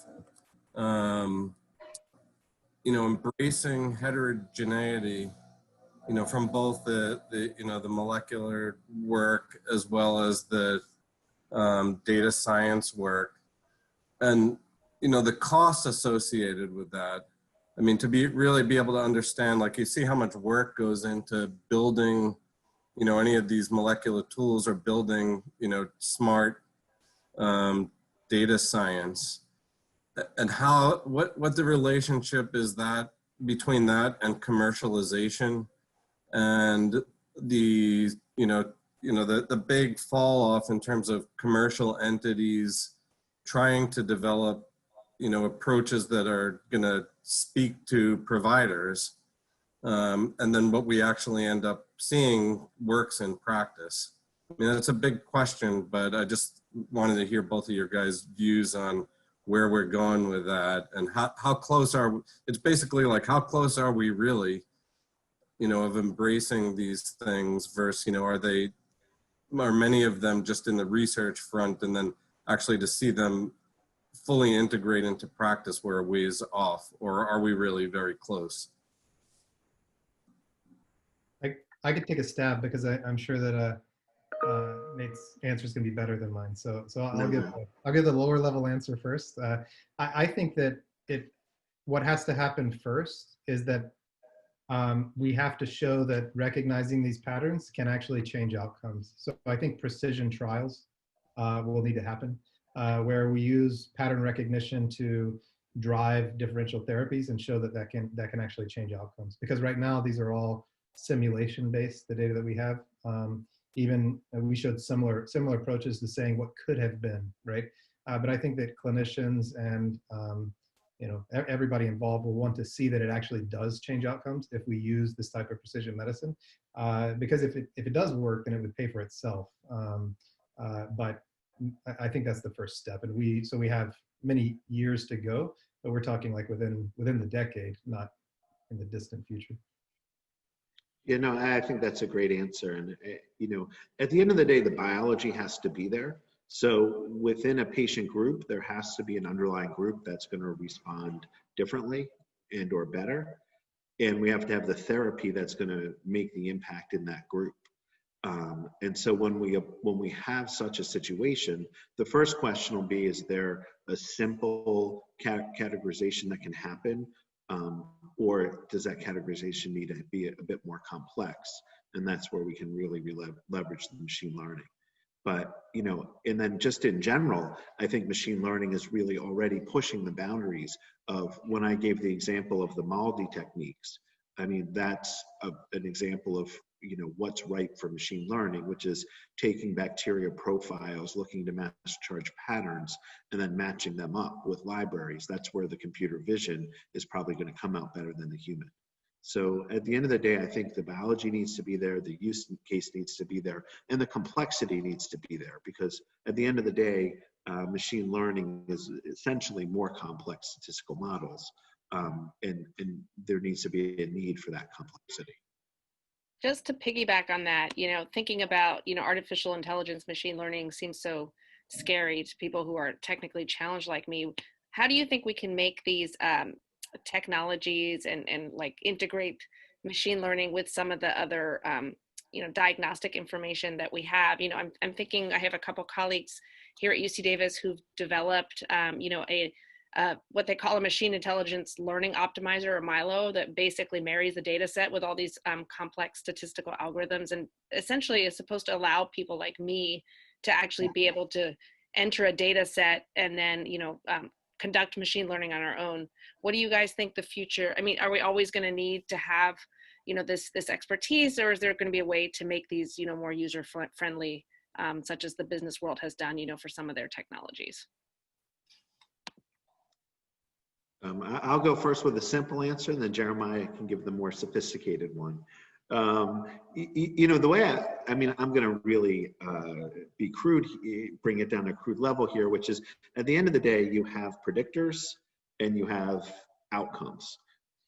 you know, embracing heterogeneity from both the molecular work as well as the data science work, and the costs associated with that. I mean, to really be able to understand, like, you see how much work goes into building, any of these molecular tools, or building, smart data science, and what the relationship is that between that and commercialization, and the the big fall off in terms of commercial entities trying to develop approaches that are going to speak to providers, and then what we actually end up seeing works in practice. I mean, that's a big question, but I just wanted to hear both of your guys' views on where we're going with that, and how close are we? It's basically like, how close are we really, of embracing these things versus, are many of them just in the research front, and then actually to see them fully integrate into practice where a ways off, or are we really very close? I could take a stab because I'm sure that Nate's answer is going to be better than mine. So I'll give the lower level answer first. I think that what has to happen first is that we have to show that recognizing these patterns can actually change outcomes. So I think precision trials will need to happen, where we use pattern recognition to drive differential therapies and show that can actually change outcomes. Because right now these are all simulation based, the data that we have. Even we showed similar approaches to saying what could have been, right? But I think that clinicians and everybody involved will want to see that it actually does change outcomes if we use this type of precision medicine. Because if it does work, then it would pay for itself. But I think that's the first step, and we have many years to go, but we're talking like within the decade, not in the distant future. I think that's a great answer. And, at the end of the day, the biology has to be there. So within a patient group, there has to be an underlying group that's going to respond differently and or better. And we have to have the therapy that's going to make the impact in that group. And so when we have such a situation, the first question will be, is there a simple categorization that can happen? Or does that categorization need to be a bit more complex? And that's where we can really leverage the machine learning. But, and then just in general, I think machine learning is really already pushing the boundaries of, when I gave the example of the MALDI techniques, I mean, that's an example of, what's right for machine learning, which is taking bacteria profiles, looking to match charge patterns, and then matching them up with libraries. That's where the computer vision is probably going to come out better than the human. So at the end of the day, I think the biology needs to be there, the use case needs to be there, and the complexity needs to be there, because at the end of the day, machine learning is essentially more complex statistical models, and there needs to be a need for that complexity. Just to piggyback on that, thinking about, artificial intelligence, machine learning seems so scary to people who are technically challenged like me. How do you think we can make these technologies and like integrate machine learning with some of the other, diagnostic information that we have? I'm thinking, I have a couple colleagues here at UC Davis who've developed, what they call a machine intelligence learning optimizer, or MILO, that basically marries the data set with all these complex statistical algorithms, and essentially is supposed to allow people like me to actually be able to enter a data set and then, conduct machine learning on our own. What do you guys think the future? I mean, are we always going to need to have, this expertise, or is there going to be a way to make these, more user friendly, such as the business world has done, for some of their technologies? I'll go first with a simple answer, and then Jeremiah can give the more sophisticated one. The way I'm going to really be crude, bring it down to a crude level here, which is, at the end of the day, you have predictors and you have outcomes,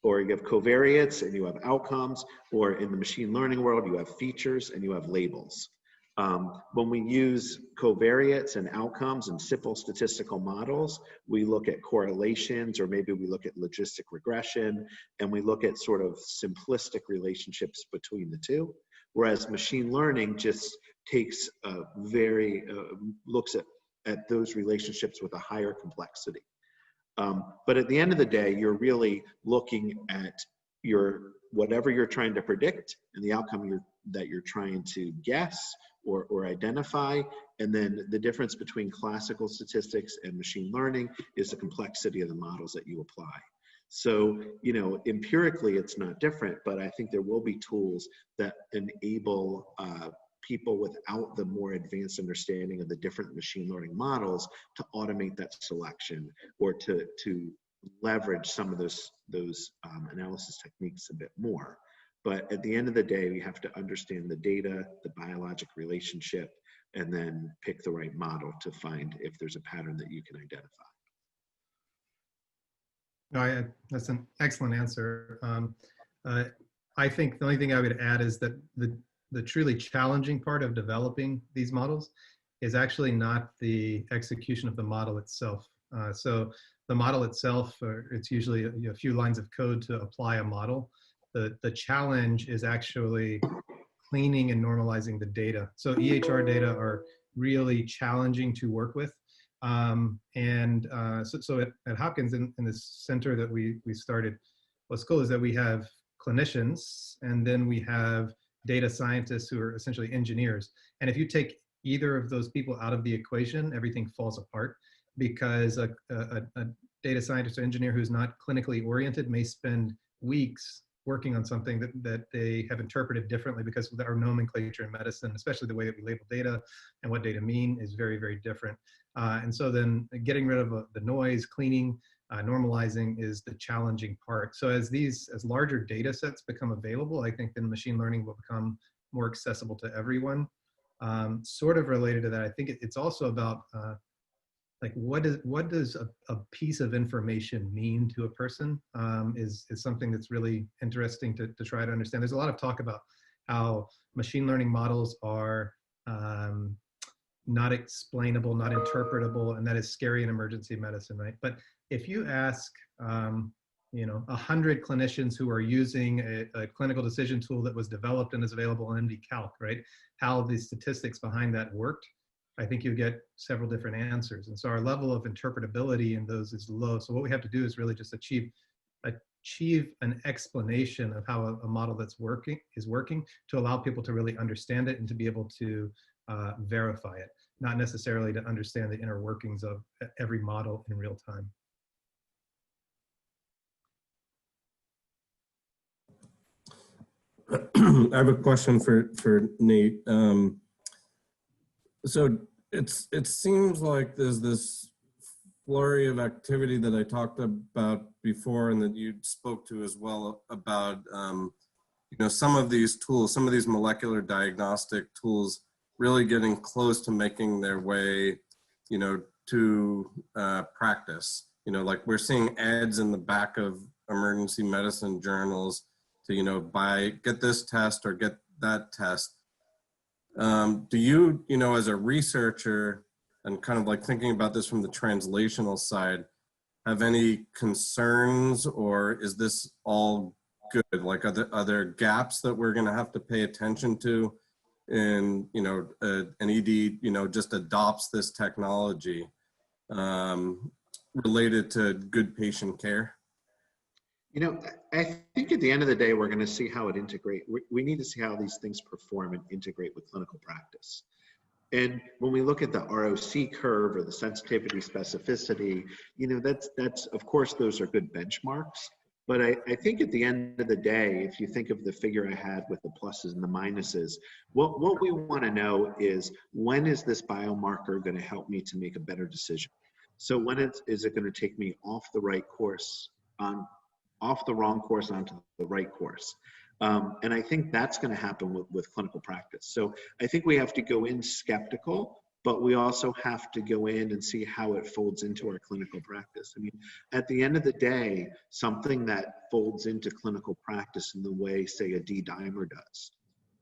or you have covariates and you have outcomes, or in the machine learning world, you have features and you have labels. When we use covariates and outcomes and simple statistical models, we look at correlations, or maybe we look at logistic regression, and we look at sort of simplistic relationships between the two. Whereas machine learning just takes a looks at those relationships with a higher complexity. But at the end of the day, you're really looking at whatever you're trying to predict and the outcome that you're trying to guess or identify. And then the difference between classical statistics and machine learning is the complexity of the models that you apply. So, you know, empirically it's not different, but I think there will be tools that enable people without the more advanced understanding of the different machine learning models to automate that selection, or to leverage some of those analysis techniques a bit more. But at the end of the day, we have to understand the data, the biologic relationship, and then pick the right model to find if there's a pattern that you can identify. No, that's an excellent answer. I think the only thing I would add is that the truly challenging part of developing these models is actually not the execution of the model itself. So the model itself, it's usually a few lines of code to apply a model. The challenge is actually cleaning and normalizing the data. So EHR data are really challenging to work with. So at Hopkins, in this center that we started, what's cool is that we have clinicians, and then we have data scientists who are essentially engineers. And if you take either of those people out of the equation, everything falls apart, because a data scientist or engineer who's not clinically oriented may spend weeks working on something that they have interpreted differently, because our nomenclature in medicine, especially the way that we label data and what data mean, is very, very different. And so then getting rid of the noise, cleaning, normalizing is the challenging part. So as larger data sets become available, I think then machine learning will become more accessible to everyone. Sort of related to that, I think it's also about like what does a piece of information mean to a person, is something that's really interesting to try to understand. There's a lot of talk about how machine learning models are not explainable, not interpretable, and that is scary in emergency medicine, right? But if you ask, 100 clinicians who are using a clinical decision tool that was developed and is available on MD-Calc, right, how the statistics behind that worked, I think you get several different answers. And so our level of interpretability in those is low. So what we have to do is really just achieve an explanation of how a model that's working to allow people to really understand it and to be able to verify it, not necessarily to understand the inner workings of every model in real time. I have a question for Nate. So it seems like there's this flurry of activity that I talked about before, and that you spoke to as well, about some of these tools, some of these molecular diagnostic tools, really getting close to making their way, to practice. Like we're seeing ads in the back of emergency medicine journals to get this test or get that test. Do you, as a researcher, and kind of like thinking about this from the translational side, have any concerns, or is this all good? Like, are there gaps that we're going to have to pay attention to in, an ED, just adopts this technology related to good patient care? I think at the end of the day, we're going to see how it integrates. We need to see how these things perform and integrate with clinical practice. And when we look at the ROC curve or the sensitivity specificity, that's of course, those are good benchmarks. But I think at the end of the day, if you think of the figure I had with the pluses and the minuses, what we want to know is, when is this biomarker going to help me to make a better decision? So when is it going to take me off the right course, off the wrong course onto the right course? And I think that's going to happen with clinical practice. So I think we have to go in skeptical, but we also have to go in and see how it folds into our clinical practice. I mean, at the end of the day, something that folds into clinical practice in the way, say, a D-dimer does,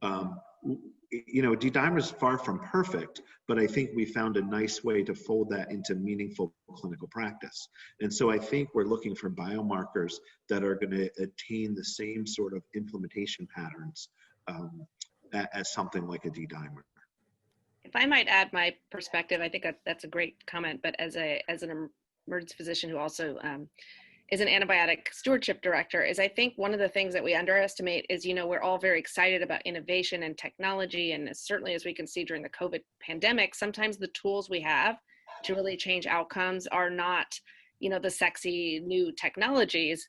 D-dimer is far from perfect, but I think we found a nice way to fold that into meaningful clinical practice. And so I think we're looking for biomarkers that are going to attain the same sort of implementation patterns as something like a D-dimer. If I might add my perspective, I think that's a great comment, but as an emergency physician who also is an antibiotic stewardship director, is I think one of the things that we underestimate is, we're all very excited about innovation and technology. And certainly as we can see during the COVID pandemic, sometimes the tools we have to really change outcomes are not, the sexy new technologies,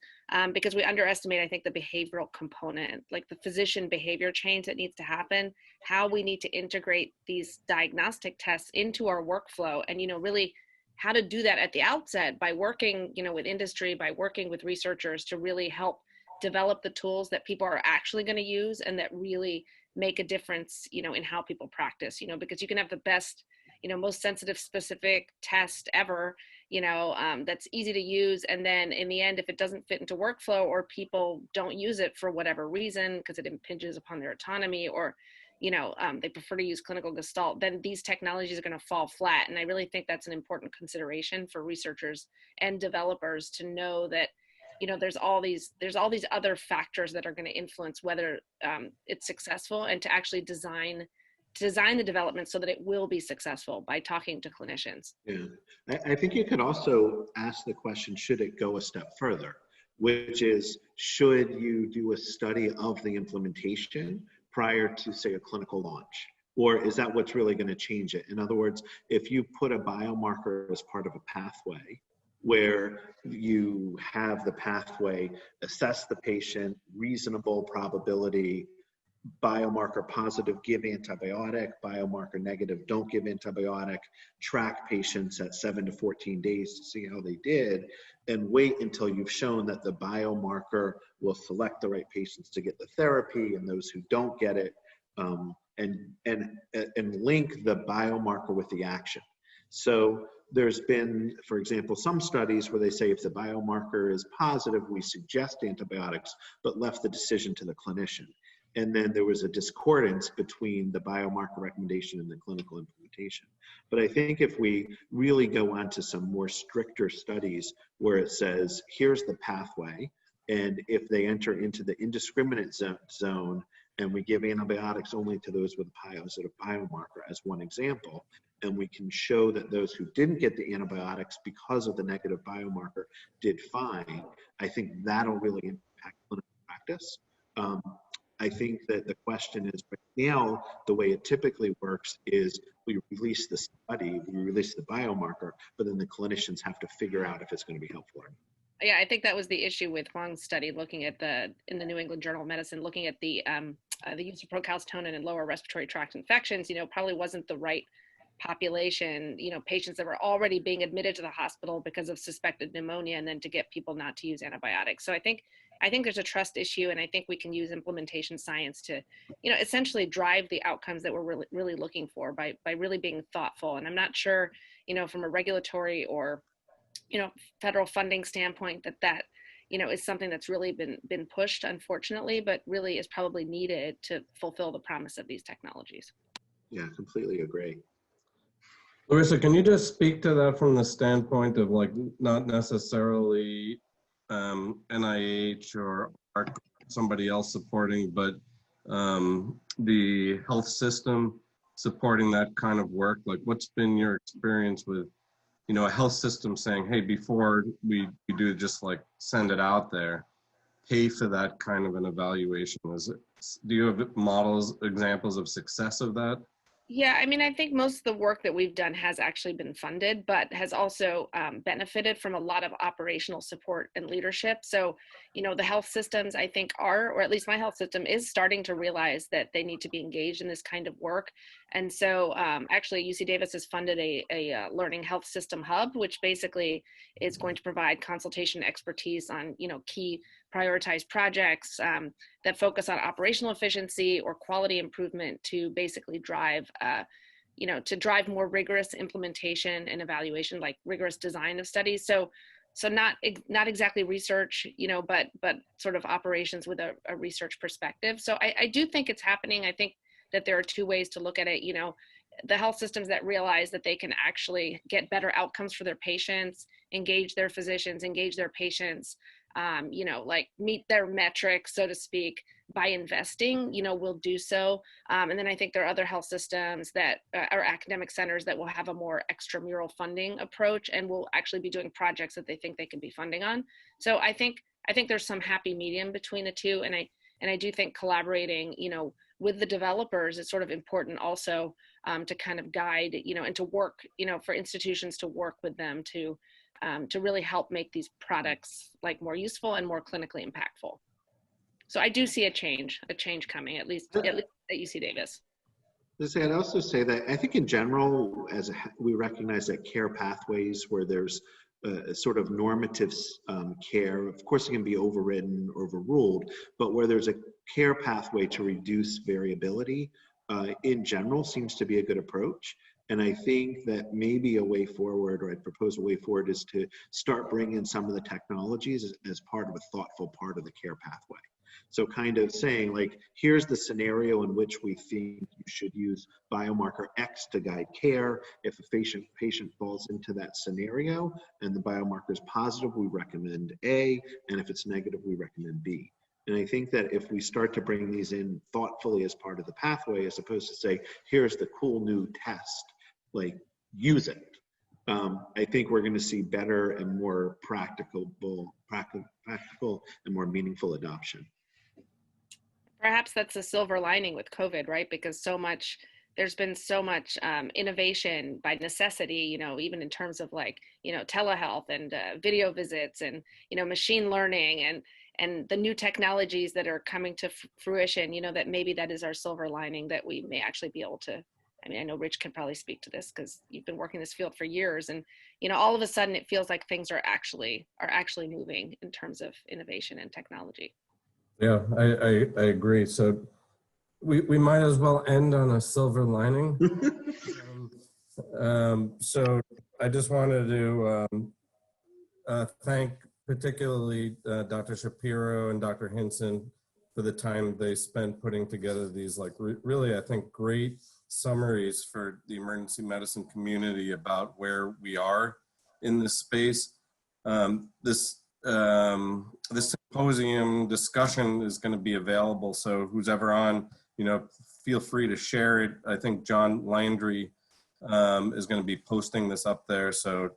because we underestimate, I think, the behavioral component, like the physician behavior change that needs to happen, how we need to integrate these diagnostic tests into our workflow, and, really how to do that at the outset by working, with industry, by working with researchers to really help develop the tools that people are actually going to use and that really make a difference, in how people practice, because you can have the best, most sensitive specific test ever, that's easy to use. And then in the end, if it doesn't fit into workflow or people don't use it for whatever reason, because it impinges upon their autonomy or, they prefer to use clinical gestalt, then these technologies are going to fall flat. And I really think that's an important consideration for researchers and developers to know that, there's all these other factors that are going to influence whether it's successful, and to actually design the development so that it will be successful by talking to clinicians. Yeah, I think you could also ask the question, should it go a step further? Which is, should you do a study of the implementation prior to, say, a clinical launch? Or is that what's really going to change it? In other words, if you put a biomarker as part of a pathway, where you have the pathway assess the patient, reasonable probability, biomarker positive, give antibiotic, biomarker negative, don't give antibiotic, track patients at 7 to 14 days to see how they did, and wait until you've shown that the biomarker will select the right patients to get the therapy and those who don't get it, and link the biomarker with the action. So there's been, for example, some studies where they say if the biomarker is positive, we suggest antibiotics, but left the decision to the clinician. And then there was a discordance between the biomarker recommendation and the clinical implementation. But I think if we really go on to some more stricter studies where it says, here's the pathway, and if they enter into the indiscriminate zone, and we give antibiotics only to those with a positive biomarker as one example, and we can show that those who didn't get the antibiotics because of the negative biomarker did fine, I think that'll really impact clinical practice. I think that the question is, right now, the way it typically works is we release the study, we release the biomarker, but then the clinicians have to figure out if it's going to be helpful or not. Yeah, I think that was the issue with Huang's study, looking at in the New England Journal of Medicine, looking at the use of procalcitonin in lower respiratory tract infections, probably wasn't the right population, patients that were already being admitted to the hospital because of suspected pneumonia, and then to get people not to use antibiotics. So I think there's a trust issue, and I think we can use implementation science to, essentially drive the outcomes that we're really looking for by really being thoughtful. And I'm not sure, from a regulatory or, federal funding standpoint that is something that's really been pushed, unfortunately, but really is probably needed to fulfill the promise of these technologies. Yeah, completely agree. Larissa, can you just speak to that from the standpoint of not necessarily NIH or somebody else supporting, but the health system supporting that kind of work? What's been your experience with, a health system saying, hey, before we do just send it out there, pay for that kind of an evaluation? Do you have examples of success of that? Yeah, I think most of the work that we've done has actually been funded, but has also benefited from a lot of operational support and leadership. So, the health systems, I think, or at least my health system, is starting to realize that they need to be engaged in this kind of work. And so actually UC Davis has funded a learning health system hub, which basically is going to provide consultation expertise on, key prioritized projects that focus on operational efficiency or quality improvement to basically drive, to drive more rigorous implementation and evaluation, like rigorous design of studies. So So not exactly research, you know, but sort of operations with a research perspective. So I do think it's happening. I think that there are two ways to look at it. You know, the health systems that realize that they can actually get better outcomes for their patients, engage their physicians, engage their patients, you know, like meet their metrics, so to speak, by investing, you know, will do so. And then I think there are other health systems that are academic centers that will have a more extramural funding approach and will actually be doing projects that they think they can be funding on. So I think there's some happy medium between the two. And I do think collaborating, you know, with the developers is sort of important also to kind of guide, you know, and to work, you know, for institutions to work with them to really help make these products like more useful and more clinically impactful. So I do see a change coming, at least at UC Davis. I'd also say that I think in general, we recognize that care pathways where there's a sort of normative care, of course it can be overridden or overruled, but where there's a care pathway to reduce variability in general seems to be a good approach. And I think that maybe a way forward, or I'd propose a way forward, is to start bringing some of the technologies as part of a thoughtful part of the care pathway. So kind of saying, like, here's the scenario in which we think you should use biomarker X to guide care. If a patient falls into that scenario and the biomarker is positive, we recommend A, and if it's negative, we recommend B. And I think that if we start to bring these in thoughtfully as part of the pathway, as opposed to say, here's the cool new test, like, use it. I think we're going to see better and more practical and more meaningful adoption. Perhaps that's a silver lining with COVID, right? Because there's been so much innovation by necessity, you know, even in terms of like, you know, telehealth and video visits and, you know, machine learning and the new technologies that are coming to fruition, you know, that maybe that is our silver lining, that we may actually be able to, I mean, I know Rich can probably speak to this because you've been working this field for years, and, you know, all of a sudden it feels like things are actually moving in terms of innovation and technology. Yeah, I agree. So we might as well end on a silver lining. So I just wanted to thank particularly Dr. Shapiro and Dr. Hinson for the time they spent putting together these, like, really, I think, great summaries for the emergency medicine community about where we are in this space. This symposium discussion is going to be available, so who's ever on, you know, feel free to share it. I think John Landry is going to be posting this up there, so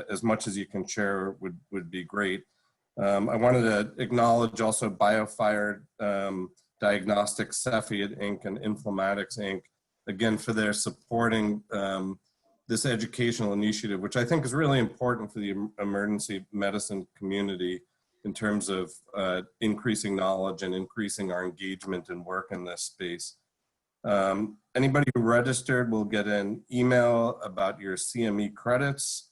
as much as you can share would be great. I wanted to acknowledge also BioFire Diagnostic, Cepheid Inc., and Informatics Inc., again, for their supporting this educational initiative, which I think is really important for the emergency medicine community in terms of increasing knowledge and increasing our engagement and work in this space. Anybody who registered will get an email about your CME credits.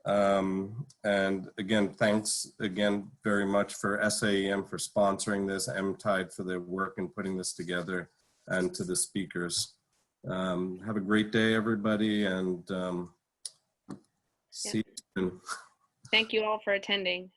And again, thanks again very much for SAEM for sponsoring this, MTIDE for their work in putting this together, and to the speakers. Have a great day, everybody, and see you soon. Thank you all for attending.